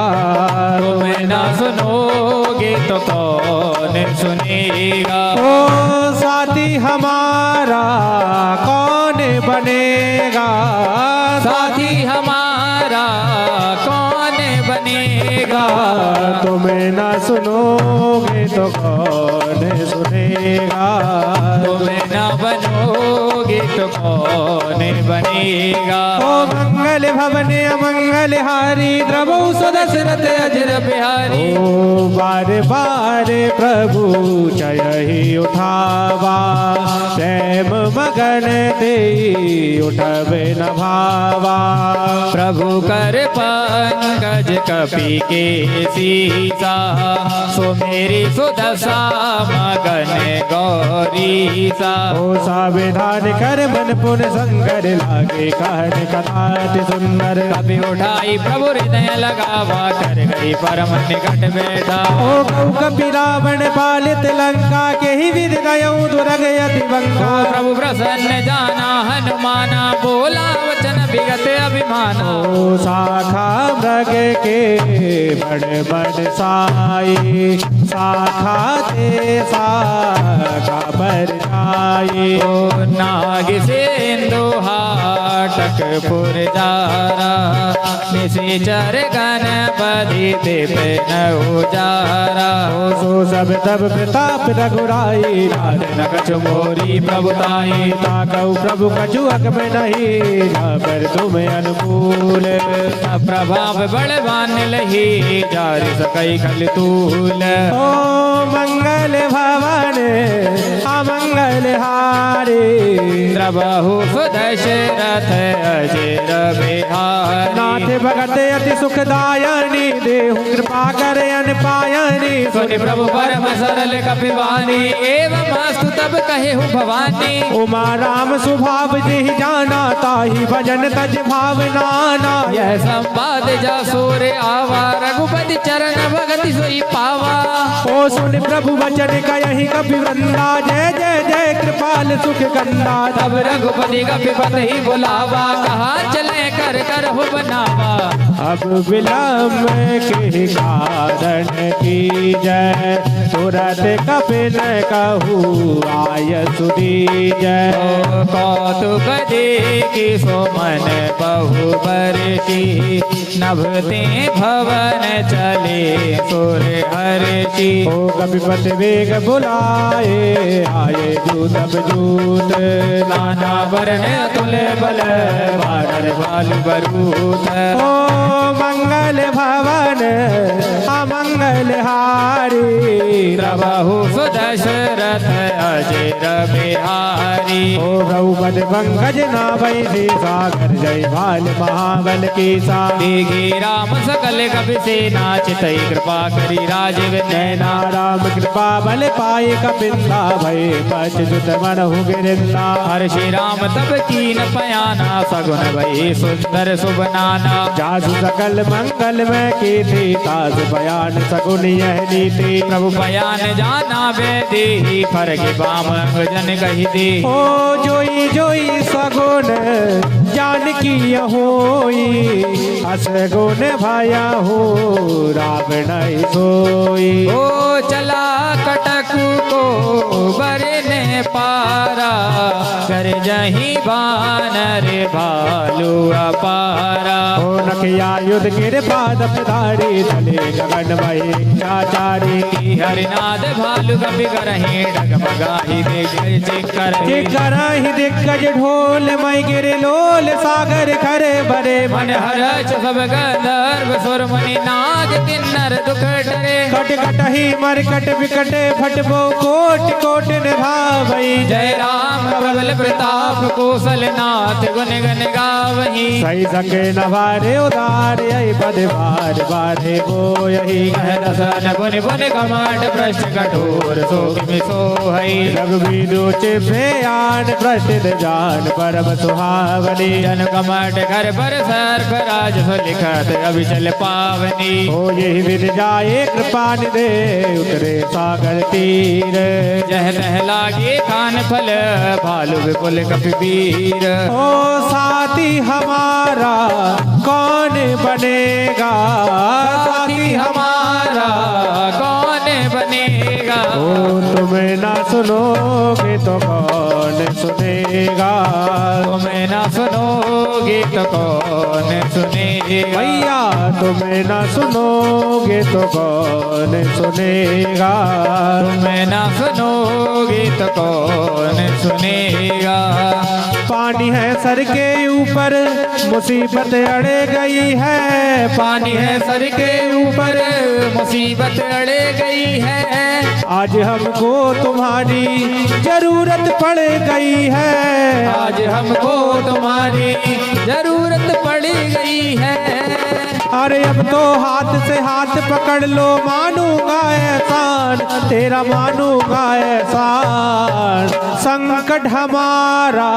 तुम ना सुनोगे तो कौन सुनेगा। ओ साथी हमारा कौन बनेगा। साथी हमारा कौन बनेगा। तुम ना सुनोगे तो कौन सुनेगा। तुम न बनोगे तो कौन बनेगा। ओ मंगल भवन अमंगल हारी द्रवौ दशरथ अजर बिहारी। ओ बार बार प्रभु जय ही उठावा प्रेम मगन दे उठबे न भावा। प्रभु कर पंकज कपि के सीसा सो मेरी सुदशा मगन गौरीसा। ओ साविधान कर मन पुन संकर लागे कहन कथात सुंदर। कपि उठाई प्रभु हृदय लगावा कर गई परम निकट बैठा। ओ कपि रावण पालित लंका के ही विध गयऊ दुर्ग यति बंगा। प्रभु प्रसन्न जाना हनुमाना बोला वचन विगत अभिमाना। ओ शाखा मृग के बड़ बड़ साई शाखा ते शाखा पर जाई। ओ नाग सिंधु हाटक पुरजारा निशिचर गणपति दिप न उजारा। ओ सो सब तब प्रताप रघुराई राज नगच मोरी प्रभुताई। ताकऊ प्रभु कछु अक में नहीं पर तुम अनुकूल। प्रभाव बलवान लही जार सकई खल तूल। ओ मंगल भवन अमंगल हारी द्रवहु सुदशरथ अजर बिहारी। नाथ भगत अति सुखदायनी देहु कृपा कर अन पायनी। सुनि प्रभु परम सरल कपिवानी एवं अस्तु तब कहे हूँ भवानी। उमा राम स्वभाव जेहि जाना ताहि भजन तज भावनाना। यह संवाद जा सोरे आवा रघुपति चरण भगति सोई पावा। ओ सुन प्रभु वचन कहि कपि वृंदा जय जय जय कृपाल सुख कंदा। तब रघुपति कपिपति ही बुलावा कहा चले कर कर हो बनावा। अब विलम्ब के कारण की जय तुरत कपिन कहू आय सुधी जय। कौतुक देखि सोमन बहु बरसी नभते भवन चले सुर हर्षि। ओ कपिपति वेग बुलाए आए जूत जूत नाना वरण तुले बल बानर बाल बरूत। ओ मंगल भवन अमंगल हारी प्रभु सुदशरथ अजर बिहारी। ओ रघुपति पंकज नाभै सागर जय भाल महाबल की सा। देगी राम सकल कपि सेना चितई कृपा करी राजीव नैना। राम कृपा बल पाए कपिंदा भय पछुत मनहु गिरिंदा। हर्षि राम तब कीन पयाना सगुन भई सुंदर शुभ नाना। जासु सकल मंगल में की थी ताज बयान सगुन यह नीति। प्रभु बयान जाना वेदी फरक बाम जन कही दे। ओ जोई जोई सगुन जानकी होई अस गुण भया हो रावण सोई। ओ चला कटकु को बरने पारा कर जही बानर भालू अपारा। ओ नखिया युद्ध गिर पाद पधारी चले गगन मही चाचारी। हरिनाद भालू कपि करही डगमगाही के करही दिग्गज ढोल मई गिर लोल सागर खरे बरे मन हरच सब गंधर्व सुर मुनि नाग किन्नर दुख डरे। कट कटही मरकट विकटे फटबो कोट कोट निभावई। जय राम प्रबल प्रताप कौशल नाथ गुण गण गावही। सही सके नवारे उदार यही पद बार बारे वो यही दसन बुन बुन कमाट भ्रष्ट कठोर सोगिमि सोहई। रघुवीरो चिभ्यान प्रसिद्ध जान परम सुहावनी। जन कमाट घर पर सर्प राज लिखत अभिचल पावनी। हो यही विद जाए कृपा निधे उतरे सागर तीर। जह तह लागे खान फल भालू विपुल कपिवीर। ओ साथी हमारा कौन बनेगा साथी हमारा कौन बनेगा। ओ तुम ना सुनोगे तो कौन सुनेगा। तुम ना सुनोगे तो कौन सुनेगा। मैया तुम्हें ना सुनोगे तो कौन सुनेगा, तुम्हें ना सुनोगे तो कौन सुनेगा। पानी है सर के ऊपर मुसीबत अड़े गई है, पानी है सर के ऊपर मुसीबत अड़े गई है। आज हमको तुम्हारी जरूरत पड़ गई है, आज हमको तुम्हारी जरूरत पड़ गई है। अरे अब तो हाथ से हाथ पकड़ लो, मानूंगा एहसान तेरा, मानूंगा एहसान। संकट हमारा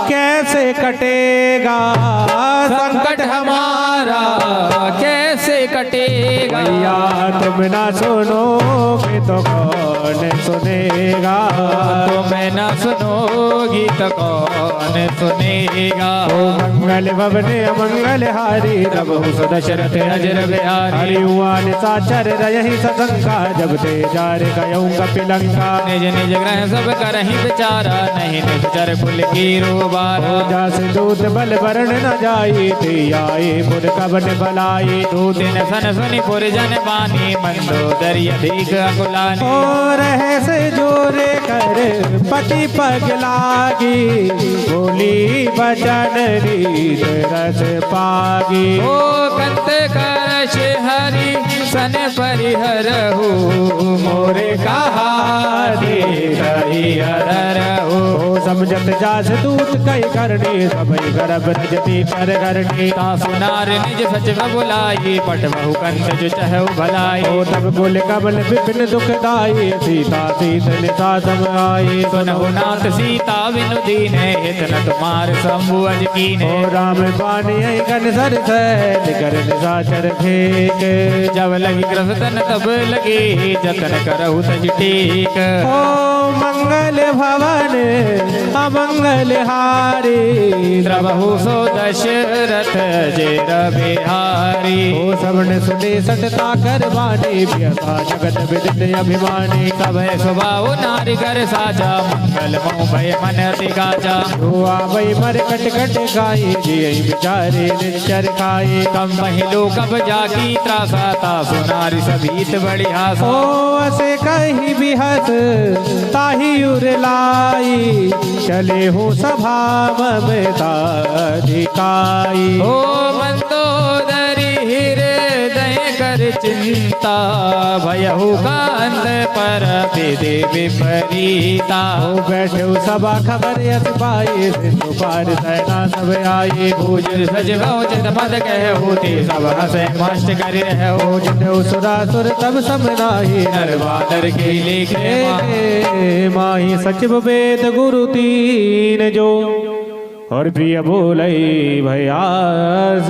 कैसे कटेगा, संकट हमारा कैसे कटेगा। मैया तुम ना सुनोगे तो कौन सुनेगा, तुम्हें ना सुनोगी तो कौन सुनेगा। ओ मंगल भवने अमंगल हारी रब दशरथ अजर बिहारी। हरियुआन साचर रही सशंका, जब ते जार गयऊं कपिलंका। निज निज ग्रह सब करहि विचारा, नहीं निश्चर कुल की रोबारा। जास दूत बल वरण न जाई, ते आए पुर कबन भलाई। दो दिन सन सुनि पुर जन बानी, मंदोदरी अधिक अकुलानी। ओ रहे से जोरे कर पति पग लागी, बोली बचन रीत रस पागी। ओ कंत करश हरि सन परिहरहु, मोरे कहा दे रही हरहु। समझत जास दूत कई करनी, सबई गर्भ रजती पर करनी। सुनार निज सचिव बुलाई, पट बहु कंत जो चहु भलाई। ओ तब बोले कमल विपिन दुखदाई, सीता सीत निशा सम आई। सुनहु नाथ सीता बिनु दीने, इतना तुम्हार शंभु अज कीने। ओ राम बानी गन सर सैल कर निशाचर फेंक। जब लगी कृष्ण तब लगे, जतन करहु तज टेक। ओ मंगल भवन अमंगल हारी, द्रवहु सो दशरथ जेर बिहारी। ओ सबने सुने सटता कर बानी, व्यथा जगत विदित अभिमानी। सब स्वभाव नारी कर साजा, मंगल मोह भय मन अति गाजा। जो आवई मर कट कट गाई, जिये बिचारे निश्चर खाई। कम महिलो कब जाकी त्रासा, तासु नारी सभीत बड़ी हासा। ओ असे कहीं भी हस ताही उरलाई, चले हूँ सभा ममता दिखाई। ओ मंदोदरी हृदय कर चिंता, भयहु कांत पर विधि विपरीता। ओ बैठे सभा खबर यस पाई, सिंधु पार सेना सब आई। भूजल सजव चित पद कहु, ते सब हसे मस्त करि रहु। ओ जितु सुरासुर तब समनाही, नर बादर के लेखे माही सचिव वेद गुरु तीन जो, और प्रिय बोले भयास।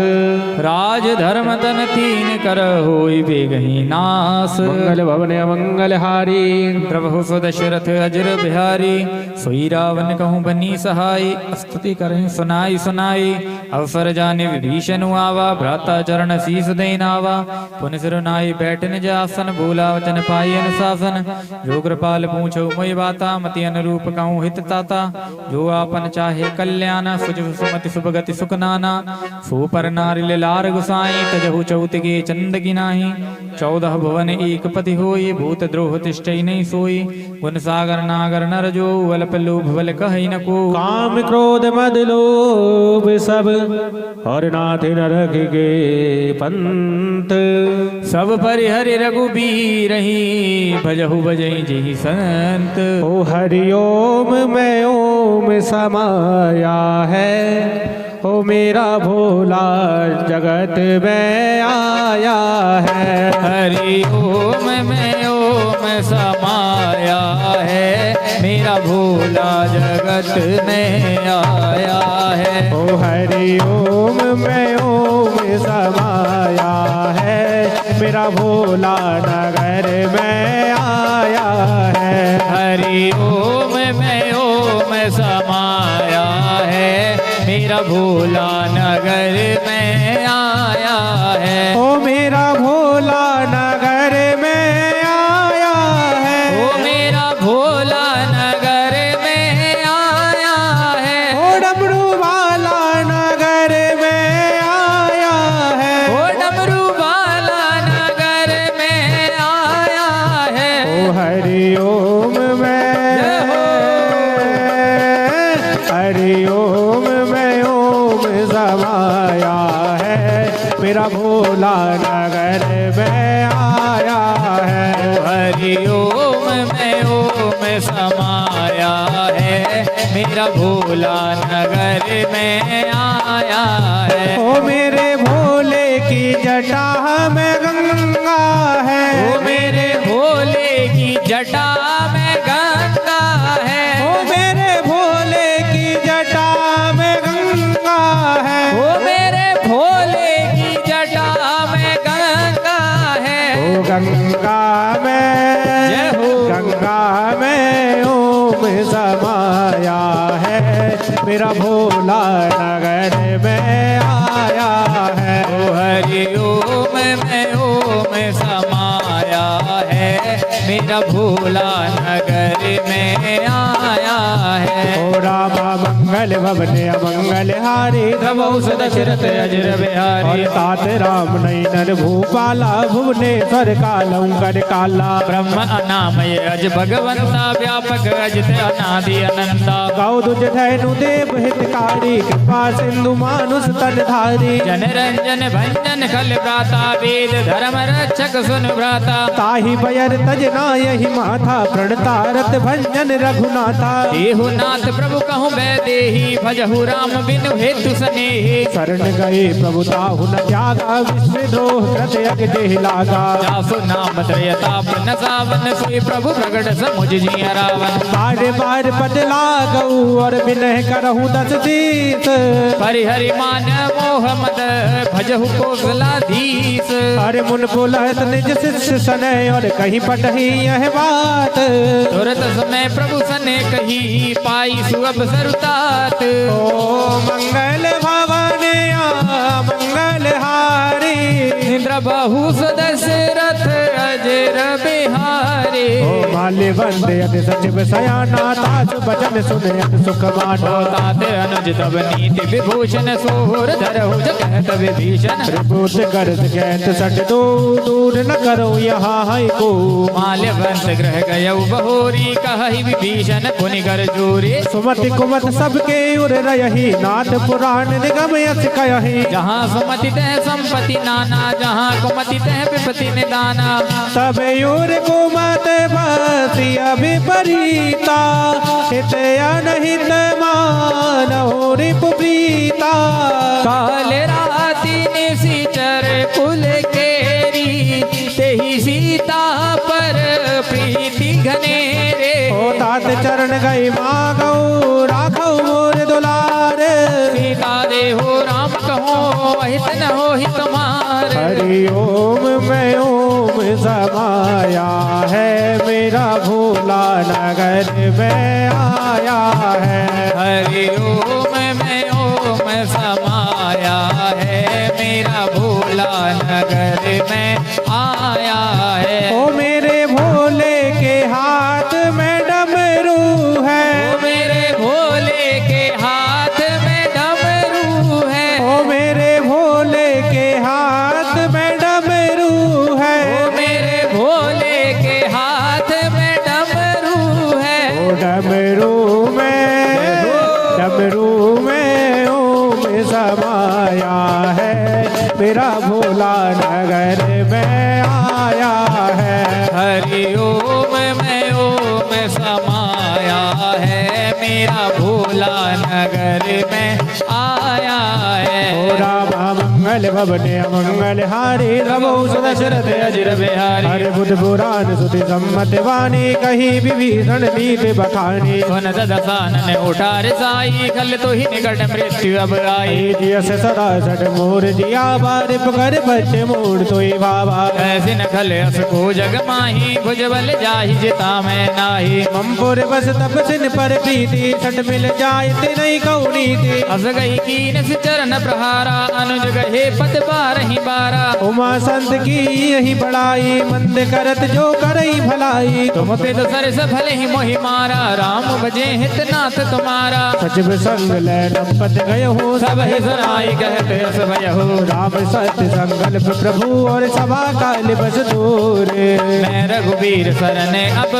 राज धर्म तन तीन कर होई बेगही नास। मंगल भवन अमंगल हारी, प्रभु सो दशरथ अजर बिहारी। सोई रावण कहूँ बनी सहाय, स्तुति करें सुनाई सुनाई। अवसर जाने विभीषण आवा, भ्राता चरण शीस देनावा। पुन सिर नाई बैठन जासन, बोला वचन पाई अनुशासन। जो कृपाल पूछो मोहि बाता, मति अनुरूप कहूँ हित ताता। जो आपन चाहे कल्याण, सुजु सुमति सुभगति सुख नाना। सो पर नारिल लार गुसाई, तजहु चौत के चंद की नाही। 14 भुवन एक पति होई, भूत द्रोह तिष्ठई नहीं सोई। गुण सागर नागर नर जो, अल्प लोभ बल कहई न को। काम क्रोध मद लोभ सब और नाथ नरक के पंथ। सब परिहरि रघुबीर ही, भजहु भजई जहि संत। ओ हरि ओम मैं ओम समाया है, ओ मेरा भोला जगत में आया है। हरि ओम मैं ओम समाया है, मेरा भोला जगत में आया है। ओ हरि ओम मैं ओम समाया है, मेरा भोला नगर में आया है। हरि ओम मैं ओम समाया है, मेरा भोला नगर में आया है। ओ मेरा भोला नगर में आया है। ओ मेरा भोला नगर में आया है। ओ डमरू वाला नगर में आया मेरा भोला नगर में आया है। हरि ओम में ओम समाया है, मेरा भोला नगर में आया है। ओ मेरे भोले की जटा में गंगा है, ओ मेरे भोले की जटा में गंगा है, ओ मेरे भोले की जटा में गंगा है, ओ मेरे भोले की जटा में गंगा है। ओ गंगा में, जय हो। गंगा में ओम समाया है, मेरा भोला नगर में आया है। ओ हरि ओम में ओम समाया है, मेरा भोला नगर में आया है। ओ रामा मंगल भवने अमंगल हारी, नमो दशरथ अजर और बिहारी। तात राम नैनन भूपाला, भुवनेश्वर कालंकर काला। ब्रह्म अनामय अज भगवंता, व्यापक अजित अनादि अनंता। गौ दुज धैनु देव हितकारी, कृपा सिंधु मानुष तनधारी। जन रंजन भंजन खल भ्राता, वेद धर्म रक्षक सुन भ्राता। ताहि बयर तजना यही माथा, प्रणतारत भंजन रघुनाथा। देहु नाथ प्रभु कहूँ बैदेही, भजहु राम बिनु हेतु सनेही। शरण गए प्रभु ताहु न त्यागा, विश्व द्रोह कृत यज्ञ देह लागा। जासु नाम त्रयताप न सावन, सोई प्रभु प्रगट समुझ जिया रावण। बार बार बदला गऊ, और विनय करहु दस दीस। परिहरि मान मोह मद, भजहु कौशलाधीश। अरे मुन बोलत निज शिष्य सनय, और कहीं पटही यह बात। तुरत समय प्रभु सने कही, पाई सुअब सरुतात। ओ मंगल भवन मंगल हारी, इंद्र बहु दशरथ अजर बिहारी। ओ माल्य वंदे अति सचिव सयाना, ताज बचन सुने अति सुख माना। तात अनुज तब नीति विभूषण, सोहर धरहु जगत विभीषण। त्रिभुज गर्द गैत सट दो, दूर न करो यहाँ है को। माल्यवंत ग्रह गयौ बहोरी, कहहि विभीषण पुनि कर जोरी। सुमति कुमत सबके उर रही, नाथ पुराण निगम यस कयहि। जहाँ सुमति तह संपत्ति नाना, जहाँ कुमति तह विपत्ति निदाना। सब उर कुमत बसिया विपरीता, हित अनहित मानहु रिपुप्रीता। काल राति निशिचर कुल केरी, तेहि सीता पर प्रीति घनेरे। ओ तात चरण गई मागौ, राखौ मोर दुलार। सीता देहो राम कहो, अहित न होहि तुम्हार। हरि ओम में ओम समाया है, मेरा भोला नगर में आया है। हरि ओम में ओम समाया है, मेरा भोला नगर में आया है। ओ मेरे भोले के हाथ में डमरू है, ओ मेरे भोले के हाथ में डमरू है। ओ मेरे भोले के हाथ में डमरू है। ओ मेरे भोले के हाथ में डमरू है। ओ डमरू में ओम समाया है, मेरा भोला नगर में आया है। हरि ओम में ओम समाया है, मेरा भोला नगर में आया है। ओ रामा मंगल भवने अमंगल हारी, नमो दशरथ अजर बिहारी। हरि बुध पुराण सुति सम्मत वाणी, कही विभीषण नीति बखानी। सुन दसानन उठार साई, कल तो ही निकट मृत्यु अब आई। जियस सदा सट मोर जिया, बार पकर बच्चे मोड़ तोई बाबा। ऐसे न खल अस को जग माही, भुजबल जाहि जिता मैं नाही। ममपुर बस तप सिन पर प्रीति, सट मिल जाय नहीं कौनी थी। अस गई कीन से चरण प्रहारा, अनुज गहे पद बारहि बारा। उमा संत की यही बड़ाई, मंद करत जो करई भलाई। तुम पे तो सर से भले ही मोहि मारा, राम भजे हित नाथ तुम्हारा। सचिव संग लैन पद गय हो, सब ही सुनाई कहते अस भय हो। राम सत्य संकल्प प्रभु, और सभा काल बस दूर। मैं रघुबीर शरण अब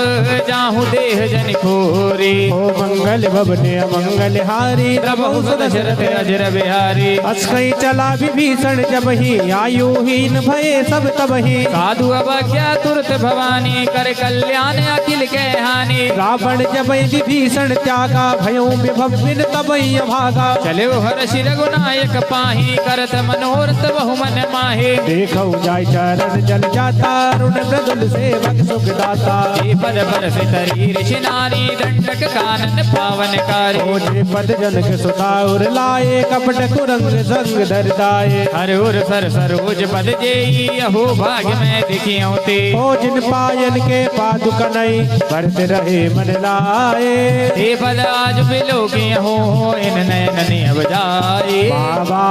जाहूँ देह जन खोरी। ओ मंगल भवने अमंगल हारी, प्रभु दशरथ अजर बिहारी। अस कहीं चला विभीषण विभीषण जब ही आयुहीन भये सब तबही। साधु अवज्ञा तुरत भवानी कर कल्याण अखिल के हानि। रावण जब विभीषण त्यागा भयो विभविन तबही भागा। चले हर्ष रघुनायक पाही करत मनोरथ बहुमन माहे। देखो जाय चरण जल जाता रुण मृदुल सेवक सुख दाता। पद पर से तरी ऋषि नारी दंडक कानन पावन कारी। ओझे पद जनक सुताउर लाए कपट कुरंग संग धरदाए। हर उर सर सरोज पद जेई अहो भाग्य में दिखियों ते। ओ जिन पायल के पादुक नई भरत रहे मन लाए। हे पद आज बिलोकी हो इन नयन ने अब जाए। बाबा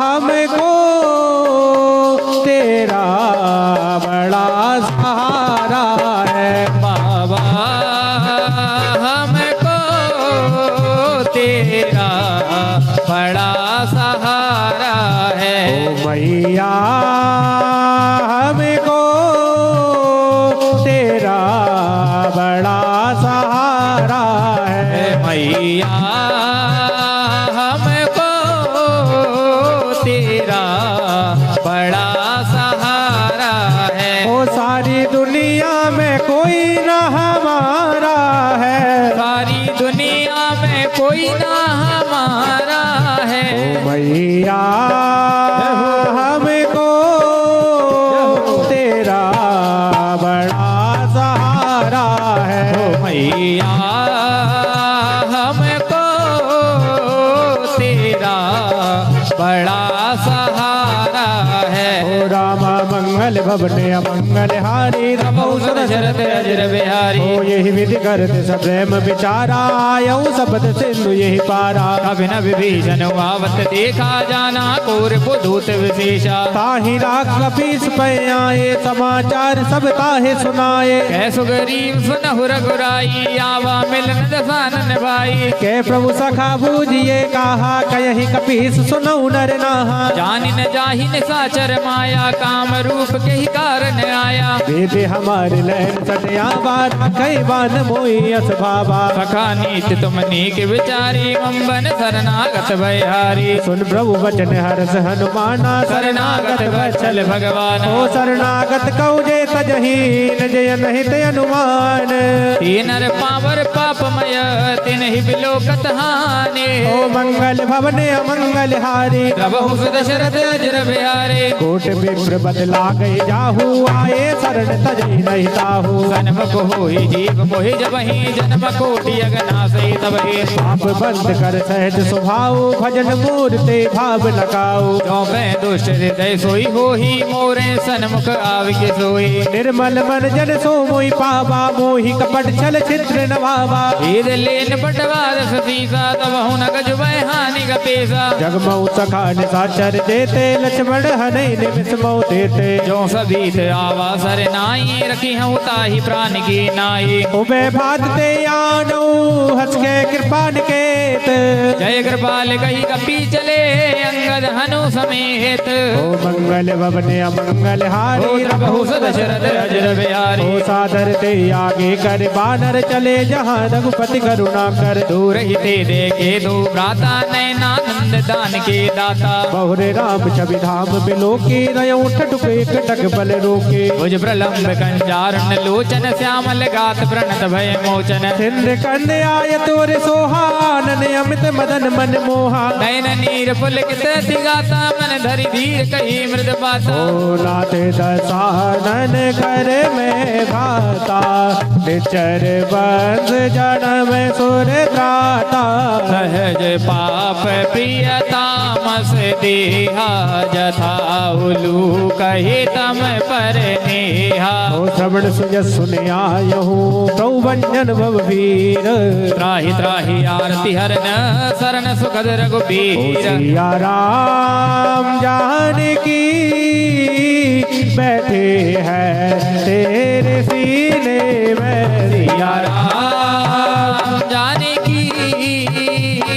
हमको तेरा बड़ा सहारा है। बाबा हमको तेरा बड़ा सहारा है। ओ मैया हमको तेरा बड़ा सहारा है। मैया हमको तेरा बड़ा सहारा है। ओ सारी दुनिया में कोई न हमारा है। सारी दुनिया में कोई ना हमारा है। ओ मैया हमको तेरा बड़ा सहारा है। ओ मैया हमको तेरा बड़ा सहारा है। ओ रामा मंगल भवने अमंगल हारी रमौ शरद अजर बिहारी। ओ यही विधि करते सब प्रेम विचारा। आयऊ शब्द सिंधु यही पारा। अभिनव विभीषण आवत देखा जाना कोर बुधूत विशेषा। ताहि राख कपीस पे आए समाचार सब ताहे सुनाए। कै सुग्रीव सुनहु रघुराई आवा मिलन दसानन भाई। के प्रभु सखा बूझिए कहा कहि कपीस सुनऊ नर नाहा। जानि न जाहि न साचर माया काम रूप के ही कारण आया। बेबे हमारे लहन सटया बारा कई बान मोई अस भावा। सखा नीत तुम नीक विचारी मंबन शरणागत भयहारी। सुन प्रभु वचन हरस हनुमाना शरणागत वत्सल भगवान। ओ शरणागत कऊ जे तजही न जय नहीं ते अनुमान। नर पावर पापमय तिन ही बिलोकत हानि। ओ मंगल भवने अमंगल हारी प्रभु दशरथ अजर बिहारी। कोट विप्र बदला गए जाहू आए शरण तजही नहीं ताहू। जन्म को होई जीव मोहि जबहि जन्म कोटि अगनासई तबहि। पाप बंद कर सहज स्वभाव भजन मूर्ते भाव लगाओ। जो मैं दुष्ट हृदय सोई होही मोरे सन्मुख आविके सोई। निर्मल मन जन सो मोहि पावा मोहि कपट छल छिद्र नवावा। भेद लेन पटवार सतीसा तब हूँ न गजुबै हानि गपेसा। जगमऊ सखा निशाचर देते लक्ष्मण हनै निमिष मऊ देते। जो सबीत आवा सर नाई रखी हूँ ताहि प्राण की नाई। उबे भागते आनो हंस के कृपा निकेत। जय कृपाल कही कपी चले अंगद हनु समेत। ओ मंगल भवने अमंगल हारी प्रभु दशरथ अजर बिहारी। ओ सादर ते आगे कर बानर चले जहाँ रघुपति करुणा कर। दूर ही ते देखे दो भ्राता नैनानंद दान के दाता। बहुरे राम छवि धाम बिलो की रयऊ ठटुके कटक बल रोके। भुज प्रलंब कंजारुण लोचन श्यामल गात प्रणत भय मोचन। इंद्र कंद आय तोर सोहानन अमित मदन मन मोहा। नयन नीर पुलकित गाता मन धरि धीर कही मृद बाता। ओ नाथ दसानन कर में भाता निचर बंद जन में सुर त्राता। सहज पाप प्रियतामस देहा जथा उलू कही तम पर नेहा। ओ श्रवण सुय सुने आयहू प्रभु वंजन भव वीर। त्राहि त्राहि आरती हरन शरण सुखद रघुबीर। सिया राम जानकी बैठे हैं तेरे सीने में। सिया राम जानकी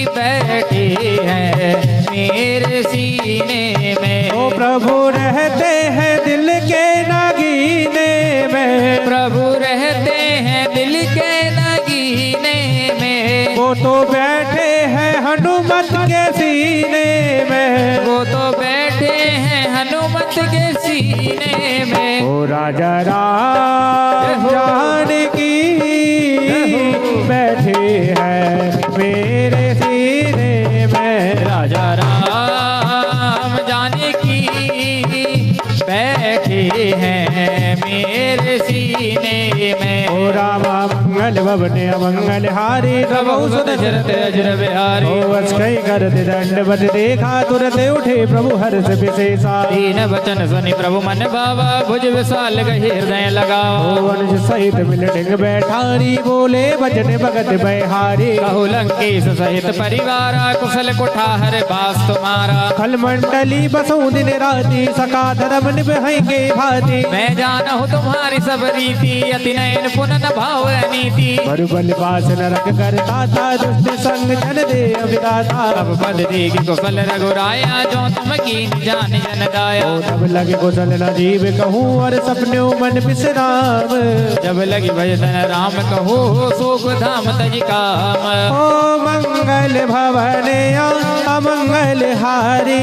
बैठे हैं मेरे सीने में। ओ प्रभु रहते हैं दिल के नगीने में। प्रभु रहते हैं दिल के नगीने में। वो तो बैठे हैं हनुमत के सीने में। में। वो तो बैठे हैं हनुमत के सीने में। ओ राजा राम जानकी बैठे हैं मेरे सीने में। राजा राम जानकी बैठे हैं मेरे सीने में। ओ रामा मंगल भवन अमंगल हारी प्रभु सुत दशरथ अजर बिहारी। ओ अस्कई कर दंडवत देखा तुरंत उठे प्रभु हर्ष विशेषा। दीन वचन सुनि प्रभु मन भावा भुज विशाल गहि हृदय लगावा। ओ अनुज सहित मिल डिंग बैठारी बोले भजन भगत बहारी। कहु लंकेश सहित परिवारा कुशल कुठार बास तुम्हारा। खल मंडली बसु दिन राति सका धर्म निभाएंगे भाती। मैं जानहु तुम्हारी सब रीति अति नयन पुनः भाव नीति। बरुबल पास नरक करता था दुष्ट संग जन दे अभिदाता। अब पद देगी कुशल रघुराया जो तुम की जान जन दाया। ओ तब लगे कुशल न जीव कहूँ और सपने मन विश्राम। जब लगी भजन राम कहो सुख धाम तज काम। ओ मंगल भवन अमंगल हारी।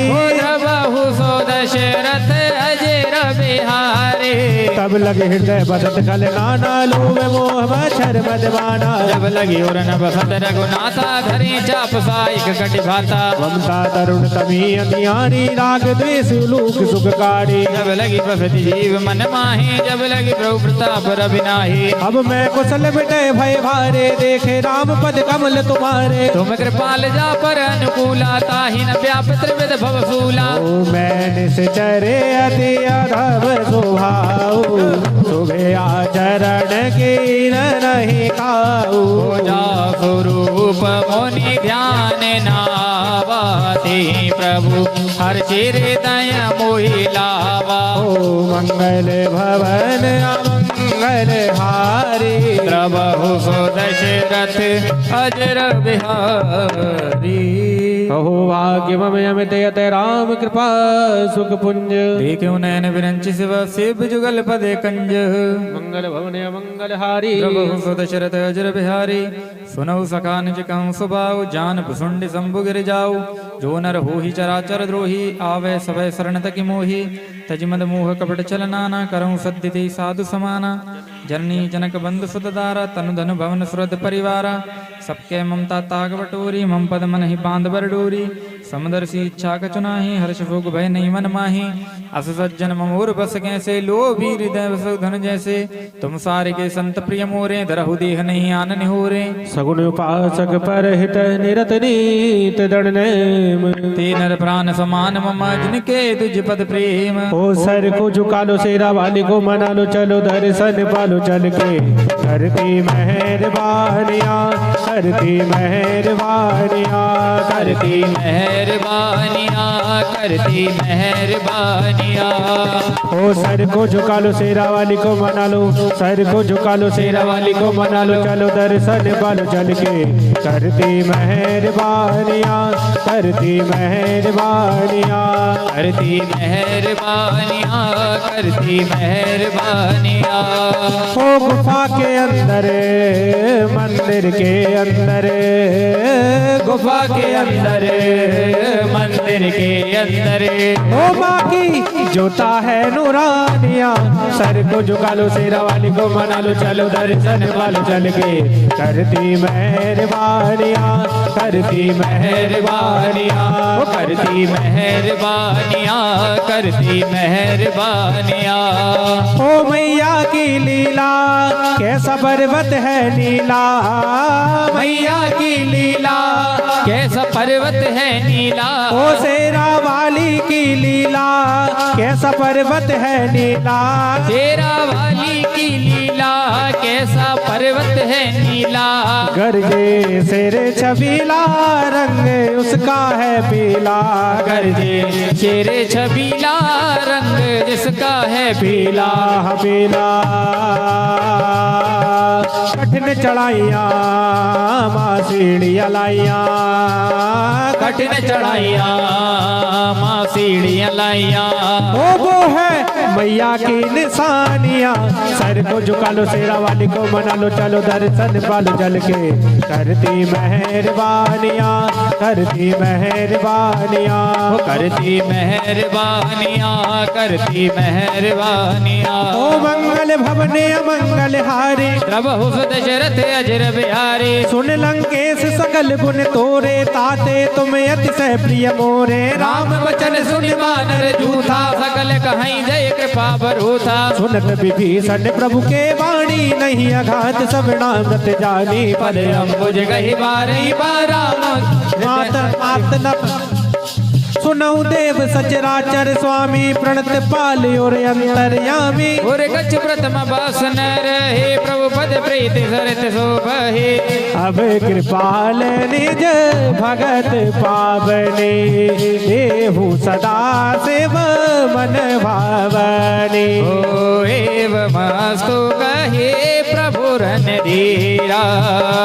बहु सो दशरथ अजर बिहारी। तब लगे हृदय बसत कल नाना लोभ मोह मच्छर मदवाना। जब लगी उरन बसत रघुनाथा धरी चाप साइक कटि भाता। ममता तरुण तमी अतियारी राग द्वेष लोक सुखकारी। जब लगी बसति जीव मन माही जब लगी प्रभु प्रताप रविनाही। अब मैं कुशल मिटे भय भारे देखे राम पद कमल तुम्हारे। तुम कृपाल जा पर अनुकूला ताहि न व्याप त्रिविध भव सूला। ओ मैंने से चरे अति अधम स्वभाव सुबह आचरण की नहीं खाऊ। जा स्वरूप मुनि ध्यान नावाति प्रभु हर हृदय मोहि लावा। ओ मंगल भवन अमंगल हारी। प्रभु सो दशरथ अजर बिहारी। अहो भाग्य मम अमित यत राम कृपा सुख पुंज। देखो नयन विरंचि शिव सेव जुगल पदे कंज। मंगल भवन अमंगल हारी। प्रभु सो दशरथ अजर बिहारी। सुनऊ सखा निज कहूँ सुबाऊ जान भुसुंड शंभु गिर जाऊ। जो नर होहि चराचर द्रोही आवे सभय शरण तकि मोहि। तजिमद मोह कपट चल नाना करऊँ सद्यति साधु समाना। जननी जनक बंधु सुत दारा तनु धनु भवन सुरद परिवारा। सबके ममता ताग बटोरी मम पद मन ही बांध बर डोरी। समदर्शी इच्छा कचुनाही हर्ष भोग भय नहीं मन माही। अस सज्जन ममोर बस कैसे लोभी हृदय बस धन जैसे। तुम सारे के संत प्रिय मोरे धरहु देह नहीं आन निहोरे। सगुण उपासक पर हित निरत नीत दृढ़ नेम। ते नर प्राण समान मम जिनके तुझ पद प्रेम। ओ सर को झुका लो शेरा वाली को मना लो चलो दर्शन पालो चल के। करती मेहरबानिया करती मेहरबानिया करती मेहरबानिया करती मेहरबानिया। ओ सर को झुका लो शेरा वाली को मना लो। सर को झुका लो शेरा वाली को मना लो चलो दर्शन पालो चल के। करती मेहरबानिया करती मेहरबानिया करती मेहरबानिया करती मेहरबानिया। ओ गुफा के अंदर मंदिर के अंदर गुफा के अंदर मंदिर के अंदर। ओ माँ की जोता है नूरानिया। सर को झुका लो शेरा वाली को मना लो चलो दर्शन वालो चल के। करती मेहरबानिया करती मेहरबानिया वो करती मेहरबानिया करती मेहरबानिया। ओ मैया की लीला कैसा पर्वत है नीला। मैया की लीला कैसा पर्वत है नीला। ओ शेरा वाली की लीला कैसा पर्वत है नीला। शेरा वाली की लीला कैसा पर्वत है नीला। गरजे शेर छबीला रंग उसका है पीला। गरजे शेर छबीला रंग जिसका है पीला। पीला कठिन चढ़ाइया माँ सीढ़ियाँ लाइया। कठिन चढ़ाइया माँ सीढ़ियाँ लाइया। ओ वो है मैया की निशानियाँ। सर को झुका लो, शेरा वाली को मना लो, चलो दर्शन पालो जल के। करती मेहरबानियाँ, करती मेहरबानियाँ, करती मेहरबानियाँ, करती मेहरबानियाँ। ओ मंगल भवने अमंगल हारी, प्रभु दशरथ अजर बिहारी। सुन लंकेश सकल गुण तोरे, ताते तुम अतिशय प्रिय मोरे। राम वचन सुनि वानर जूथा, सकल कहीं जय कृपा बरूथा। सुनत विभीषण प्रभु के वाणी, नहीं अघात सब नामत जानी। पद अम्बुज गहि बारही बारा, मात आत न सुनऊ देव सचराचर, स्वामी प्रणत पाल और अंतर्यामी। और गच्छ प्रथम बासन रहे, प्रभु पद प्रीति सरित शोभहे। अब कृपाल निज भगत पावने, देहु सदा शिव मन भावने। ओ एवमस्तु कहे प्रभु रणधीरा,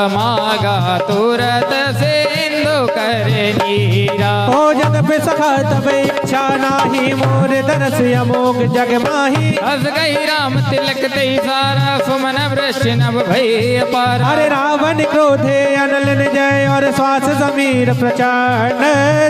मागा तुरत सिंधु कर नीरा। ओ जग पे सखा तब इच्छा नाही, मोर दरस अमोघ जग माही। हस गई राम तिलक दई सारा, सुमन वृष्टि नभ भई अपार। अरे रावण क्रोधे अनल जय, और श्वास समीर प्रचंड।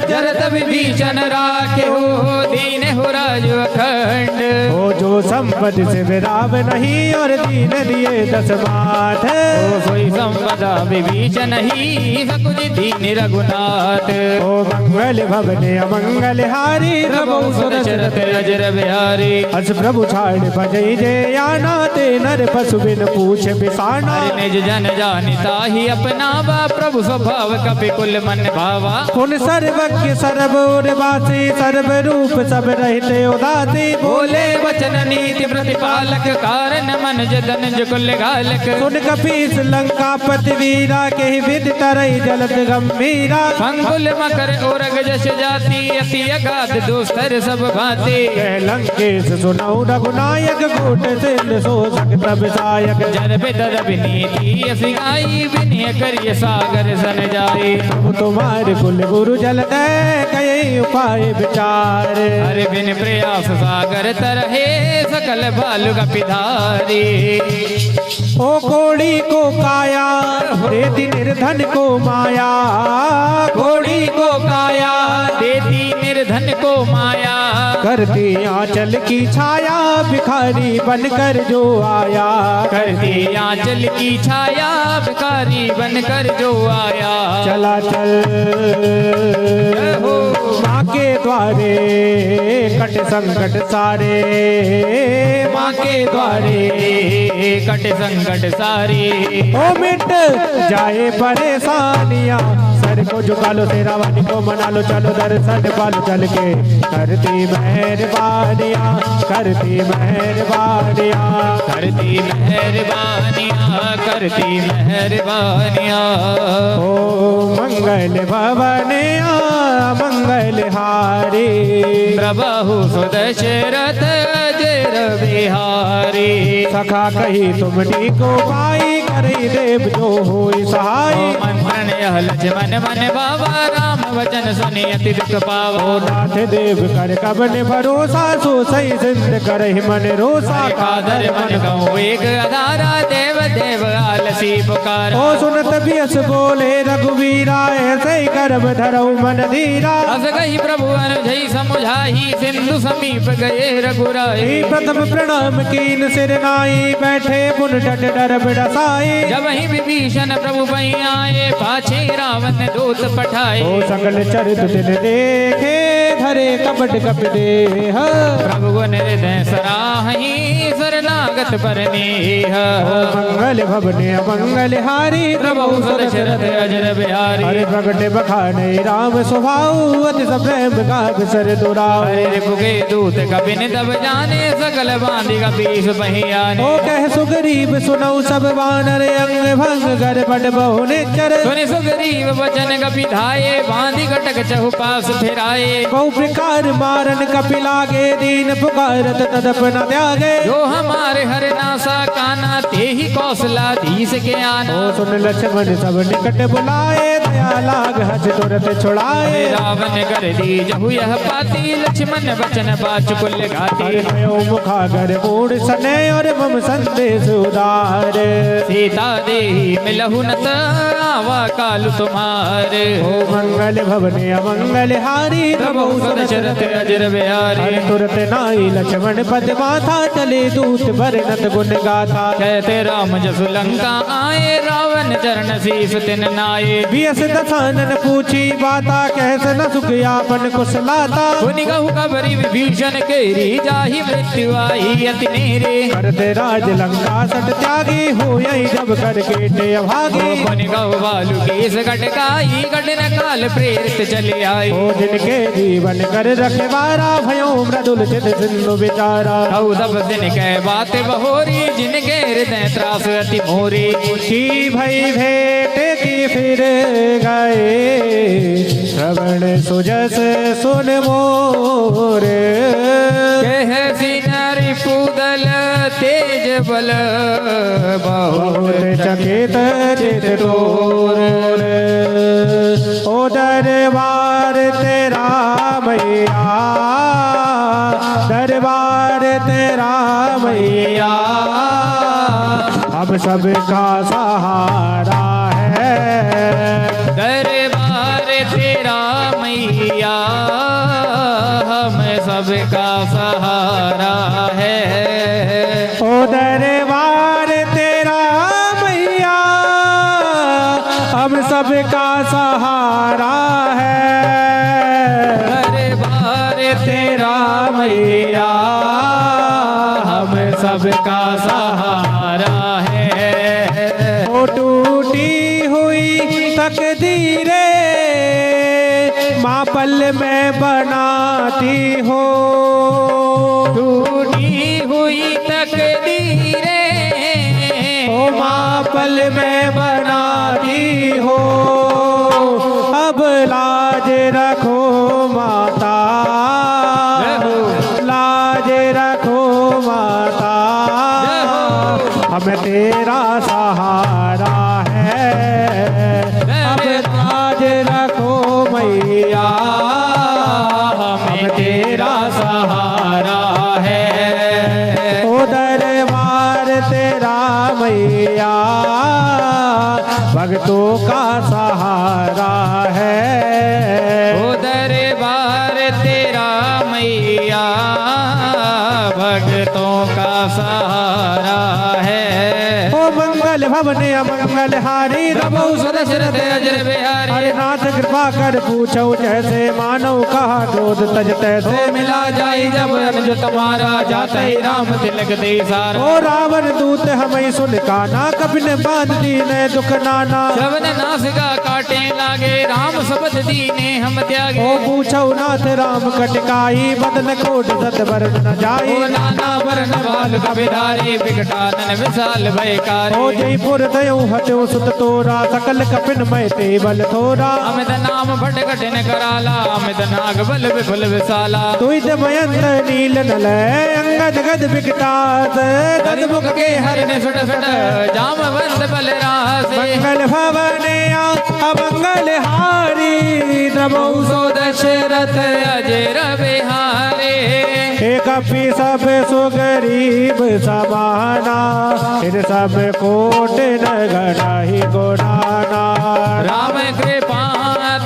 जरत विभीषण राखे हो, दीन हो राजु अखंड। ओ जो संपद से विराव नहीं, और दीन दिए दस माथ। ओ सोई संपदा विभीषण ही, सकुज दीन रघुनाथ। ओ मंगल भवने अमंगल हारी, प्रभु दशरथ अजर बिहारी। हस प्रभु छाड़ भजई जय आना, ते नर पशु बिन पूछ बिसाना। हरि निज जन जानिता ही अपनावा, प्रभु स्वभाव कपि कुल मन भावा। पुन सर्वज्ञ सर्व उर्वासी, सर्व रूप सब रहते उदासी। बोले वचन नीति प्रतिपालक, कारण मन जदन कुल घालक। सुन कपीस लंका पति वीरा, के विद तरई जलत गंभीरा। अंगुल मकर ओरग जश जाति, अति अगाध दोस्तर सब भांति। कह लंकेश सुनऊ रघुनायक, कूट सिंध शोषक तब सायक। जन पितर विनीति असिगाई, विनय करिय सागर सन जाई। प्रभु तुम्हारे कुल गुरु जल दे, कई उपाय विचार। हरि बिन प्रयास सागर तरहे, सकल भालु कपिधारी। ओ कोड़ी को काया, देती निर्धन को माया। कोड़ी को काया, देती निर्धन को माया। करती आंचल की छाया, भिखारी बनकर जो आया। करती आंचल की छाया, भिखारी बनकर जो आया। चला चल माँ के द्वारे, कट संकट सारे। माँ के द्वारे कट संकट सारे। ओ मिट जाए परेशानियाँ, सर को झुका लो, तेरा वाणी को मना लो, चलो दर्शन पालो चल के। करती मेहरबानियाँ, करती मेहरबानियाँ, करती मेहरबानियाँ, करती मेहरबानियाँ। ओ मंगल भवने मंगल हारी, प्रभु सुदशरथ अजर बिहारी। सखा कही तुमनी को पाई, करी देव जो होई सहाय। मन मन यह लक्ष्मण मन बाबा, राम वचन सुनि अति दुख पावा। ओ नाथ देव कर कबन भरोसा, सो सही सिंध करहि मन रोसा। कादर मन कहूँ एक अधारा, देव देव आलसी पुकार। ओ सुनत बियस बोले रघुवीरा, ऐसे ही कर्म धरऊ मन धीरा। अस गई प्रभु अनुजई समुझाही, सिंधु समीप गए रघुराई। प्रथम प्रणाम कीन सिर नाई, बैठे पुन डट डर बिडसाई। जब ही विभीषण प्रभु पई आए, पाछे रावण दूत पठाए। ओ सकल चरित दिन देखे, धरे कपट कप देह। प्रभु गुण हृदय सराही, शरणागत परनेह। मंगल भवने अमंगल हारी, प्रभु दशरथ अजर बिहारी। हरे प्रगटे बखाने राम स्वभाव, अति प्रेम का विसर दुराव। हरे रिपुगे दूत कपिन तब जाने, सकल बांधि कपीस पहियाने। ओ कह सुग्रीव सुनऊ सब वानर, अंग भंग कर बड़ बहु निचर। सुनि सुग्रीव वचन कपि धाये, बांधि कटक चहु पास फिराए। बहु प्रकार मारन कपि लागे, दीन पुकारत तदप न त्यागे। जो हमारे हर नासा काना, ते ही कौशलाधीश के आना। ओ सुन लक्ष्मण सब निकट बुलाए, भया लाग हस तुरत छुड़ाए। रावण कर दी जहु यह पाती लक्ष्मण वचन बाचुकुल घाती। भयो मुखागर मूड सने और मम संदेश उदार। सीता देही मिलहु नत आवा काल तुम्हारे। ओ मंगल भवने अमंगल हारी प्रभु दशरथ अजर बिहारी। तुरत नाई लक्ष्मण पद माथा चले दूत भरनत गुण गाथा। कहते राम जसु लंका आए रावण चरण शीस तिन नाये। बियस दसानन पूछी बाता कहस न सुख यापन कुशलाता। पुनि कहु खबरी विभीषण केरी जाहि मृत्यु आई अति नेरे। करते राज लंका सट त्यागी हो यही जब कर केटे अभागी। पुनि कहु बालु केस घटकाई कठिन काल प्रेरित चले आई। ओ जिनके जीवन कर रखवारा भयो मृदुल चित सिंधु विचारा। कहु तब दिन कह बात बहोरी जिनके हृदय त्रास अति मोरी। की भई भेंट की फिर गए श्रवण सुजस सुन मोर। कहसी नारी पूदल तेज बल बहुत चकित चित तोर। ओ दरबार तेरा मैया दरबार तेरा मैया हम सबका सहारा है। दरबार तेरा मैया हम सबका सहारा है। ओ दरबार तेरा मैया हम सबका सहारा है। दरबार तेरा मैया हम सबका सहारा है। ओ टूटी हुई तकदीरें माँ पल में बनाती हो। टूटी हुई तकदीरें ओ माँ पल में बनाती हो। अब लाज रखो माता लाज रखो माता हम तेरा सहारा है। अब लाज रखो मैया हम तेरा सहारा है। ओ दरबार तेरा मैया भक्तों का सहारा है। ओ दरबार तेरा मैया भक्तों का सहारा है। ओ मंगल भवन अमंगल हारी प्रभु दशरथ अजर बिहारी। हरे नाथ कृपा कर पूछो जैसे मानव कहा क्रोध तज तैसे। मिला जाई जब अनुज तुम्हारा जाते ही राम तिलक दे सारा। ओ रावण दूत हमें सुन काना कपिन बांध दीने दुख नाना। श्रवण नासिका काटे लागे राम शब्द दीने हम त्यागे। ओ पूछो नाथ राम कटकाई बदन कोट सत वरण न जाई। ओ नाना वरण बाल कबिधारी विकटानन विशाल भयकारी। ओ जयपुर दयो हटो सुत तोरा सकल कपिन मैं ते बल थोरा। अमित नाम भट कठिन कराला अमित नाग बल विपुल विशाला। तुई दमयंत नील नल अंगद गद विकटास। मुख के हरिण सुट सुट जामवंत बल रासे। मंगल भवने अमंगल हारी नमो सो दशरथ अजर बिहारी। हे कपि सब सुगरीब समाना इन सब कोट न गणाहि गुणाना। राम कृपा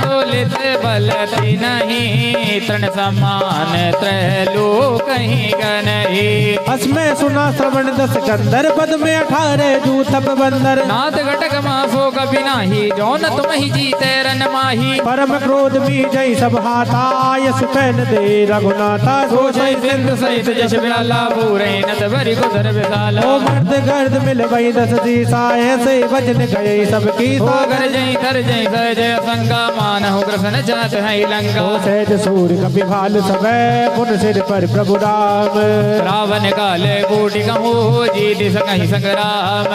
तुलित बलति नहीं तृण समान त्रैलोक कहीं गनहि। असमय सुना श्रवण दस कंदर पद में 18 जूत बंदर। नाथ घटक मासो कभी नाही जौन तुम ही जीते रन माही। परम क्रोध मी जय सब हाथा यस पहन दे रघुनाथा। सोचै सिंधु सहित जश ब्याला पूरे नत भरि गुधर विशाला। ओ मर्द गर्द मिल वही 10 दिशा ऐसे वजन गए सबकी। सागर जय तर जय जय जय संगा मानहु कृष्ण जात है लंका। सहज सूर कपि भाल सबे पुन सिर पर प्रभु राम। रावण काले बूटी कहूँ जीत सकहि संग्राम।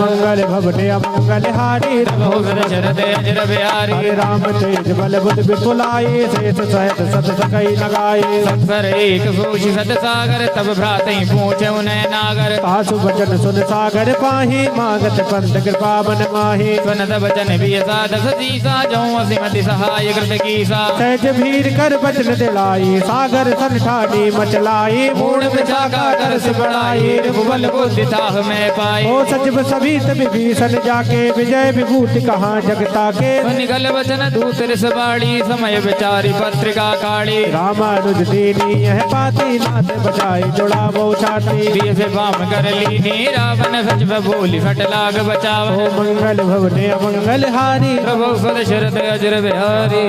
मंगल भवने अमंगल हारी बिहारी प्रभु दशरथ अजर बिहारी हरे राम तेज बल बुद्धि विपुलाए शेष सहित सत सकई लगाए सत्सर एक सोच सत सागर तब भ्राते पूछे उन्हें नागर आसु वचन सुन सागर पाही मागत पंथ कृपा मन माही सुनत वचन भी साधस सीसा जो असिमति सहाय कृत कीसा सहज भीर कर बचन दिलाई सागर सन ठानी मचलाई मूड विचाका कर से बढ़ाई रघुबल बुद्धि ताह में पाई ओ सचिव सभी विभीषण जाके विजय विभूति कहाँ जगता के निकल वचन दूत रिसवाड़ी समय विचारी पत्रिका काली रामानुज दीनी यह पाती नाथ बचाई जुड़ा वो छाती दिए से वाम कर लीनी रावण सच बोली सट लाग बचाव ओ मंगल भवने अमंगल हारी प्रभु दशरथ अजर बिहारी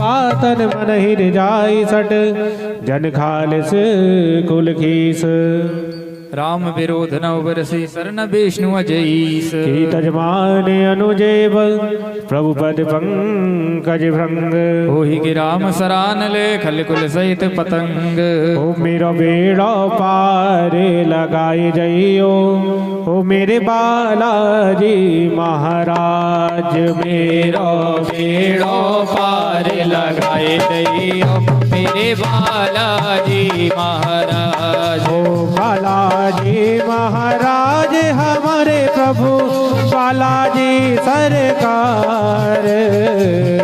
पातन मन ही जाई सट जन खालिस कुल खीस राम विरोध न बरसी शरण विष्णु अजईस की तजमान अनुजेब प्रभु पद पंकज भृंग होहि कि राम सरान ले खल कुल सहित पतंग ओ मेरो बेड़ा पार लगाए जइयो ओ मेरे बालाजी महाराज मेरो बेड़ो पार लगाए जइयो मेरे बालाजी महाराज ओ बालाजी महाराज हमारे प्रभु बालाजी सरकार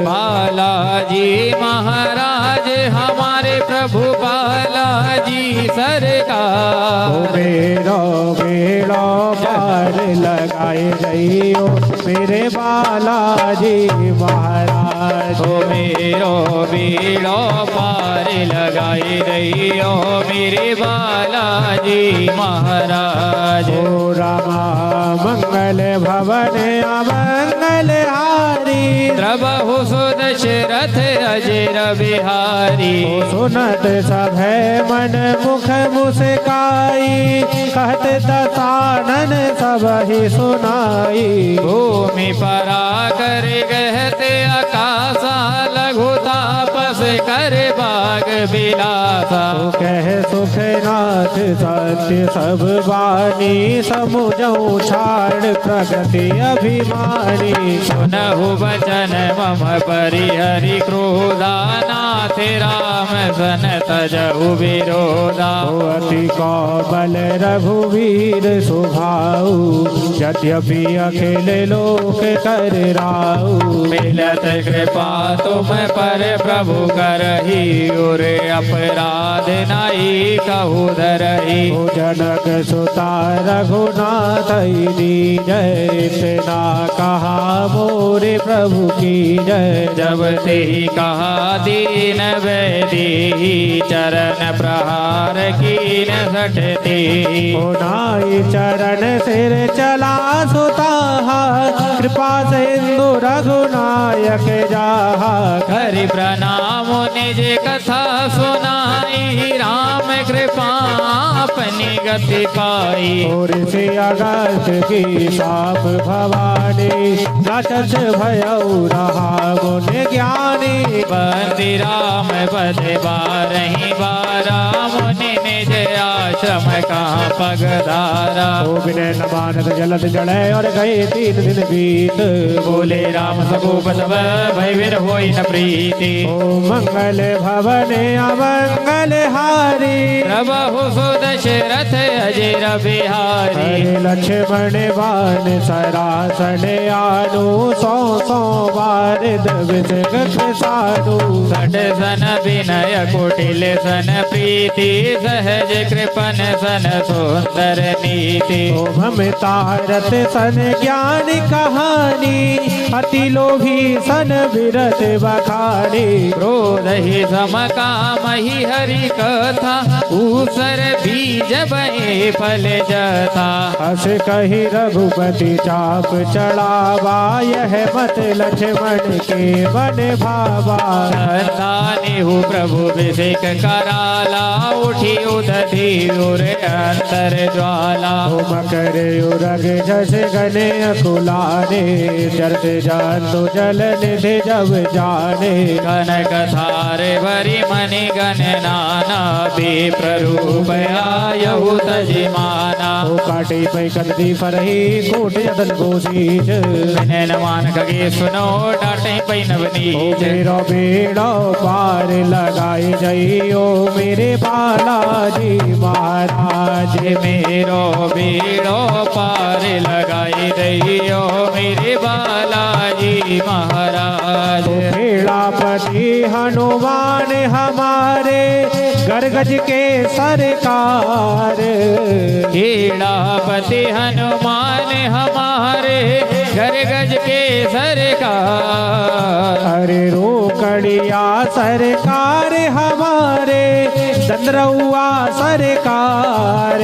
बालाजी महाराज हमारे प्रभु बालाजी सरकार ओ मेरो बेड़ा पार लगाए जइयो मेरे बालाजी महाराज ओ मेरो बेड़ो पार लगाए रहियो मेरे बालाजी महाराज ओ रामा मंगल भवन अमंगल हारी द्रबहु सुदशरथ अजर बिहारी ओ सुनत सब है मन मुख मुस्काई कहत दसानन सब ही सुनाई भूमि परा कर गहते आकाशा लघु तापस कर बाग बिलासा कह सुखनाथ सत्य सब वाणी समुझऊ छाड़ प्रगति अभिमानी सुनहु वचन मम परिहरि क्रोधा नाथ राम सन तजहु विरोधा ओ अति कौबल रघुवीर सुभाऊ यद्यपि अखिल लोक कर राऊ मिलत कृपा तुम पर प्रभु करही और अपराध नाई कहु धरही ओ जनक सुता रघुनाथ जय इतना कहा मोरे प्रभु की जय जब ते ही कहा दीन वैदी चरण प्रहार कीन सटती ओ नाई चरण सिर चला सुता कृपा सिंधु रघुनायक जाहा हरि प्रणाम निज कथा सुनाई राम कृपा अपनी गति पाई और से अगस्त की साप भवानी नचस भयऊ रहा गुण ज्ञानी बंदी राम पद बारही बारा मुनि निज आश्रम कहाँ पगधारा ओ विनय न मानत जलद जड़े और गए 3 दिन बीत बोले राम सगोप सब भय विर होई न प्रीति ओ मंगल भवन अमंगल हारी प्रभु सुदशरथ अजर बिहारी हरे लक्ष्मण बाण सरासन आनु 100 बार दविसक सानु सट सन विनय कुटिल सन प्रीति सहज कृपन सन सुंदर नीति ओ ममतारत सन ज्ञान कहानी अति लोभी सन विरत बखानी क्रोध ही सम काम ही हरि कथा ऊसर बीज बहे फल जथा हस कही रघुपति चाप चढ़ावा यह मत लक्ष्मण के बन भावा संतानिहु प्रभु विषेक कराला उठी उदधि उर अंतर ज्वाला ओ मकर उरग जस गने अकुलाने चरत जान तो जल निधि जब जाने कनक थारे भरी मणि गण नाना विप्र रूप आयहु तजिमाना ओ काटे पै कदरी फरही कोट यदन गोशीच नैन मान खगे सुनो डाटे पै ओ नवनीच मेरो बेड़ो पार लगाए जइयो मेरे बालाजी महाराज मेरो बेड़ो पार लगाई दैयो मेरे बालाजी महाराज खेड़ापति हनुमान हमारे गरगज के सरकार खेड़ापति हनुमान हमारे घर गज के सरकार अरे रोकड़िया सरकार हमारे चंद्रउआ सरकार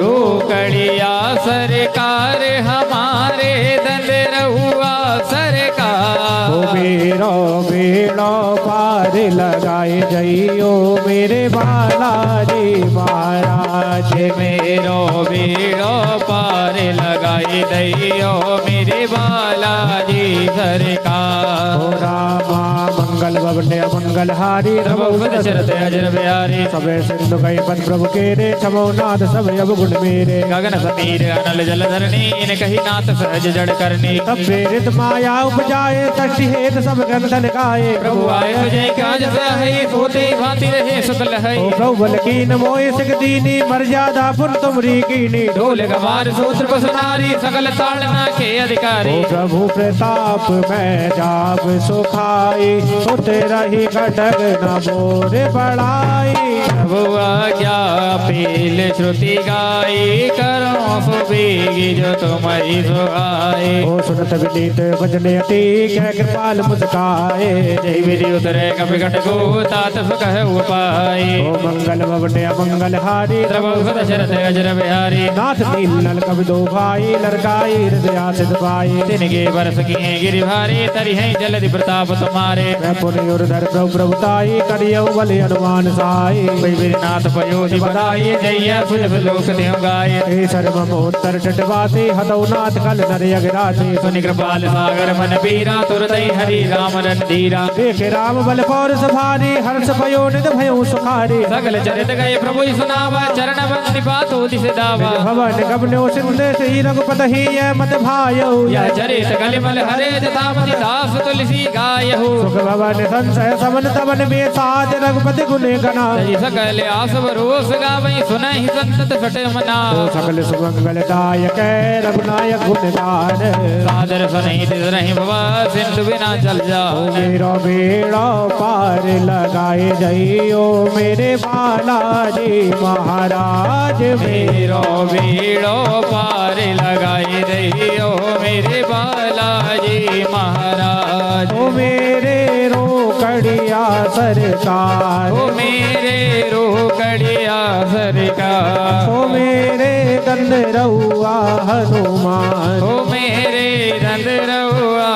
रोकड़िया सरकार हमारे दंदरहुआ सरकार ओ मेरो बेड़ो पार लगाए जइयो मेरे बालाजी महाराज मेरो बेड़ो पार लगाई दैयो मेरे बालाजी सरकार ओ रामा मंगल भवने मंगल हारी प्रभु दशरथ अजर बिहारी सबे सिंधु कई पद प्रभु के रे छमो नाथ सब अवगुण मेरे गगन समीर अनल जल धरणी इन कही नाथ सहज जड़ करनी सब प्रेरित माया उपजाए सृष्टि हेत सब गंधन गाए प्रभु आए जय काज सहे सोते भांति रहे सुकल है ओ प्रभु बल कीन मोहि सिख दीनी मर्यादा पुर तुमरी कीनी ढोल गवार सूत्र बसनारी सकल ताड़ना के अधिकारी ओ प्रभु प्रताप मैं जाप सुखाई सुते रही खटक न मोर बड़ाई प्रभु आज्ञा पील श्रुति गाई करो सुबेगी जो तुम्हारी सुहाई ओ सुनत विनीत वचने अति कह कृपाल मुस्काए जय विधि उतरे कपि घट को तात सुख है उपाय ओ मंगल भवने अमंगल हारी प्रभु दशरथ अजर बिहारी नाथ नील नल कवि दो भाई लड़काई हृदया सिद्ध पाई तिनके बरस किए गिरि भारी तरि है जलधि प्रताप तुम्हारे मैं पुण्य उर्धर प्रभु प्रभुताई करियौ बल हनुमान साई नाथ पयोधि बधाई जय सुलभ लोक देव गाय हे सर्वमोत्तर टटवासी हतौ नाथ कल नर अगरासी सुनि कृपाल सागर मन पीरा तुरतै हरि राम रंधीरा देखे राम बल पौर सभारी हर्ष भयो निध भयो सुखारी सगल चरित गए प्रभु सुनावा चरण बंदि पातो दिस दावा भवन गमनो सिंधे श्री रघुपत ही मत भायौ यह चरित कलिमल हरे जतामति दास तुलसी गायहु सुख भवन संशय समन तवन में साज रघुपति गुण गना जय सकल आसव रोस गावै सुनहि संतत सट मना ओ सकल सुमंगल दायक रघुनायक गुण गान सादर सुनहि दिस रहि भवा सिंधु बिना चल जाओ मेरो बेड़ा पार लगाए जइयो मेरे बालाजी महाराज मेरो बेड़ो पार लगाई रहियो मेरे बालाजी महाराज ओ मेरे रोकड़िया सरकार ओ मेरे रोकड़िया सरकार ओ मेरे दंडरउआ हनुमान ओ मेरे दंडरउआ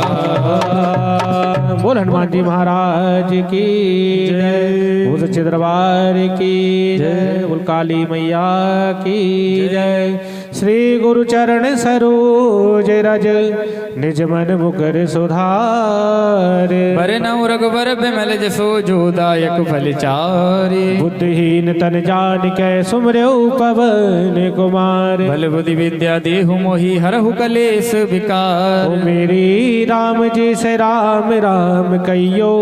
हनुमान बोल हनुमान जी महाराज की जय बोल सच्चे दरबार की जय बोल काली मैया की जय श्री गुरु चरण सरोज रज निज मन मुकर सुधार बरनउँ रघुबर बिमल जसो जोदायक फल चारि बुद्धिहीन तन जान कै सुमरौ पवन कुमार बल बुद्धि विद्या देहु मोहि हरहु कलेश विकार ओ मेरी राम जी से राम राम कहियो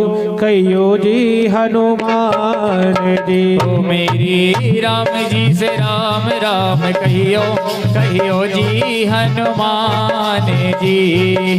कहियो जी हनुमान जी ओ मेरी राम जी से राम राम कहियो कहियो जी हनुमान जी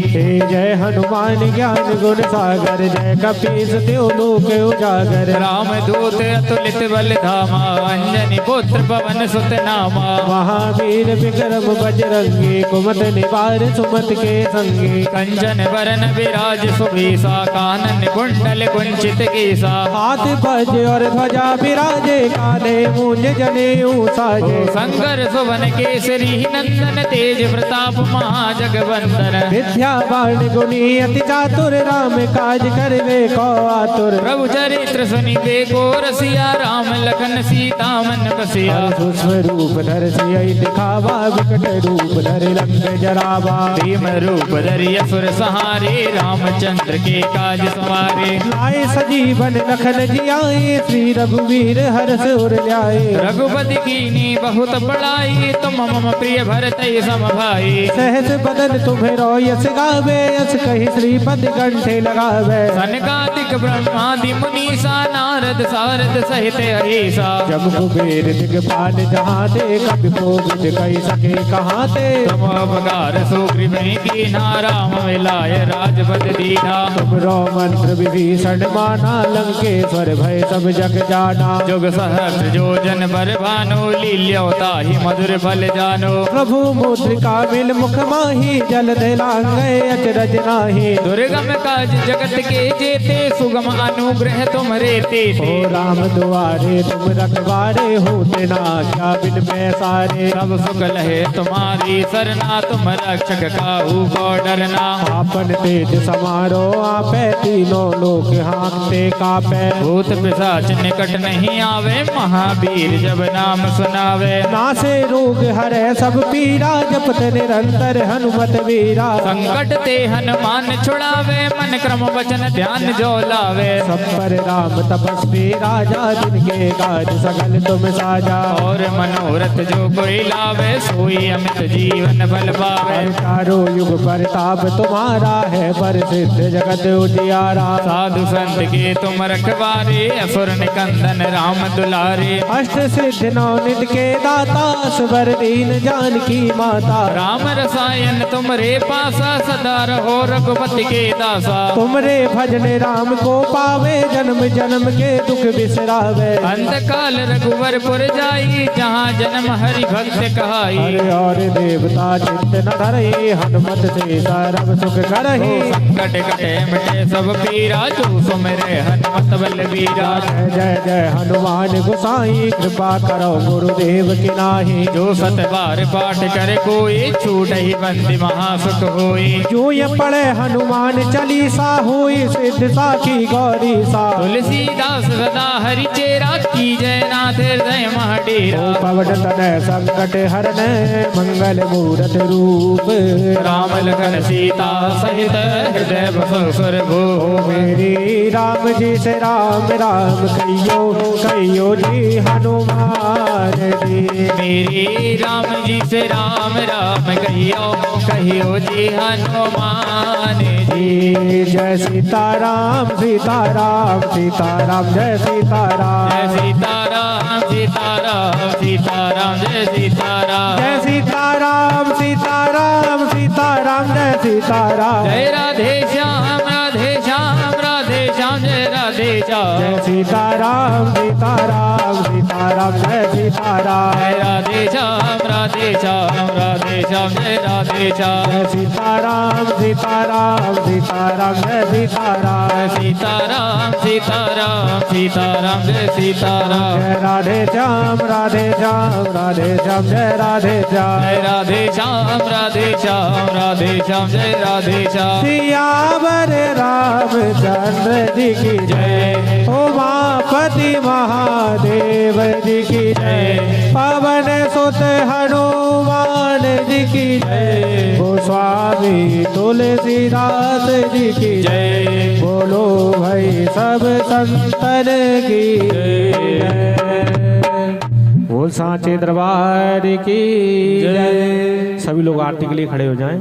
हे जय हनुमान ज्ञान गुण सागर जय कपीस देव लोक उजागर राम दूत अतुलित बल धामा अंजनी पुत्र पवन सुत नामा महावीर विक्रम बजरंगी कुमत निवार सुमत के संगी कंचन बरन विराज सुबीसा कानन कुंडल कुंचित केसा हाथ भज और ध्वजा विराजे काले मूंज जनेऊ साजे शंकर सुवन केसरी श्री नंदन तेज प्रताप महाजगवंदन विद्यावान गुणी अति चातुर राम काज करवे को आतुर प्रभु चरित्र सुनिबे को रसिया राम लखन सीता मन बसिया सूक्ष्म रूप धर सियहि दिखावा विकट रूप धर लंक जरावा भीम रूप धरि असुर सहारे रामचंद्र के काज सवारे लाए सजीवन लखन जियाए श्री रघुवीर हर्ष उर ल्याए रघुपति कीनी बहुत बड़ाई तुम मम प्रिय भरत सम भाई सहस बदन तुम्हें यस गावे यस कही श्रीपद कंठे लगावे सनकादिक ब्रह्मादि मुनीसा नारद सारद सहित अहिसा जब कुबेर दिगपाल जहाँ ते कभी कोविद कही सके कहाँ ते तुम उपकार सुग्रीव की नाराम मिलाय राजपद दीना तुमरो मंत्र विभीषण माना लंकेश्वर भय सब जग जाना जुग सहस्र योजन बर भानु लील्योता ही मधुर बल जानो प्रभु मुद्रिका मिल मुख माही जल दिलांगे अचरज नाही दुर्गम काज जगत के जेते सुगम अनुग्रह तुम रेते ओ राम दुआरे तुम रखवारे होते ना क्या बिन में सारे सब सुख लहे तुम्हारी सरना तुम रक्षक काहू को डरना आपन तेज समारो आपे तीनों लोक हाँकते कापे भूत पिशाच निकट नहीं आवे महावीर जब नाम सुनावे नासे रोग हरे सब पीरा जपत निरंतर हनुमत वीरा संकट ते हनुमान छुड़ावे मन क्रम वचन ध्यान जो लावे सब पर राम तपस्वी राजा जिनके काज सगल तुम साजा और मनोरथ जो कोई लावे सोई अमित जीवन फल पावे चारों युग परताप तुम्हारा है पर सिद्ध जगत उजियारा साधु संत के तुम रखवारे असुर निकंदन राम दुलारे अष्ट सिद्ध नवनिध के दाता स्वर दीन जानकी माता राम रसायन तुमरे पासा सदा रहो रघुपति के दासा तुमरे भजन राम को पावे जन्म जन्म के दुख बिसरावे अंत काल रघुवरपुर जाई जहाँ जन्म हरि भक्त कहाई हर और देवता चित्त न धरे हनुमत से सर्व सुख करहि संकट कटे मिटे सब पीरा जो सुमिरे हनुमत बलवीरा जय जय जय हनुमान गोसाई कृपा करो गुरुदेव की नाही जो सत बार पाठ करे कोई छूट ही बंदी महासुख होई जो ये पढ़े हनुमान चालीसा हुई सिद्ध साखी गौरी सा तुलसीदास सदा हरि चेरा की जय नाथ हृदय महाडेरा पवट तनय संकट हरन मंगल मूरत रूप राम लखन सीता सहित हृदय बसो सुरभू मेरी राम जी से राम राम कहियो जी हनुमान जी मेरी राम जी से राम राम कहियो जी हनुमान जी जय सीताराम सीताराम सीताराम जय सीताराम जय सीताराम सीताराम सीताराम जय सीताराम जय सीताराम सीताराम सीताराम जय सीताराम जय राधे श्याम राधे श्याम राधे श्याम जय राधे श्याम जय सीताराम सीताराम सीताराम जय सीताराम जय राधे श्याम राधे श्याम राधे श्याम जय राधे श्याम जय सीताराम सीताराम सीताराम जय सीताराम जय सीताराम सीताराम सीताराम जय सीताराम जय राधे श्याम राधे श्याम राधे श्याम जय राधे श्याम जय राधे श्याम राधे श्याम राधे श्याम जय राधे श्याम सियावर रामचंद्र जी की जय उमापति महादेव जी की जय पवन सुत हनुमान जी की जय गोस्वामी तुलसीदास जी की जय बोलो भाई सब संतन की जय बोल सांचे दरबार की जय। सभी लोग आरती के लिए खड़े हो जाएं।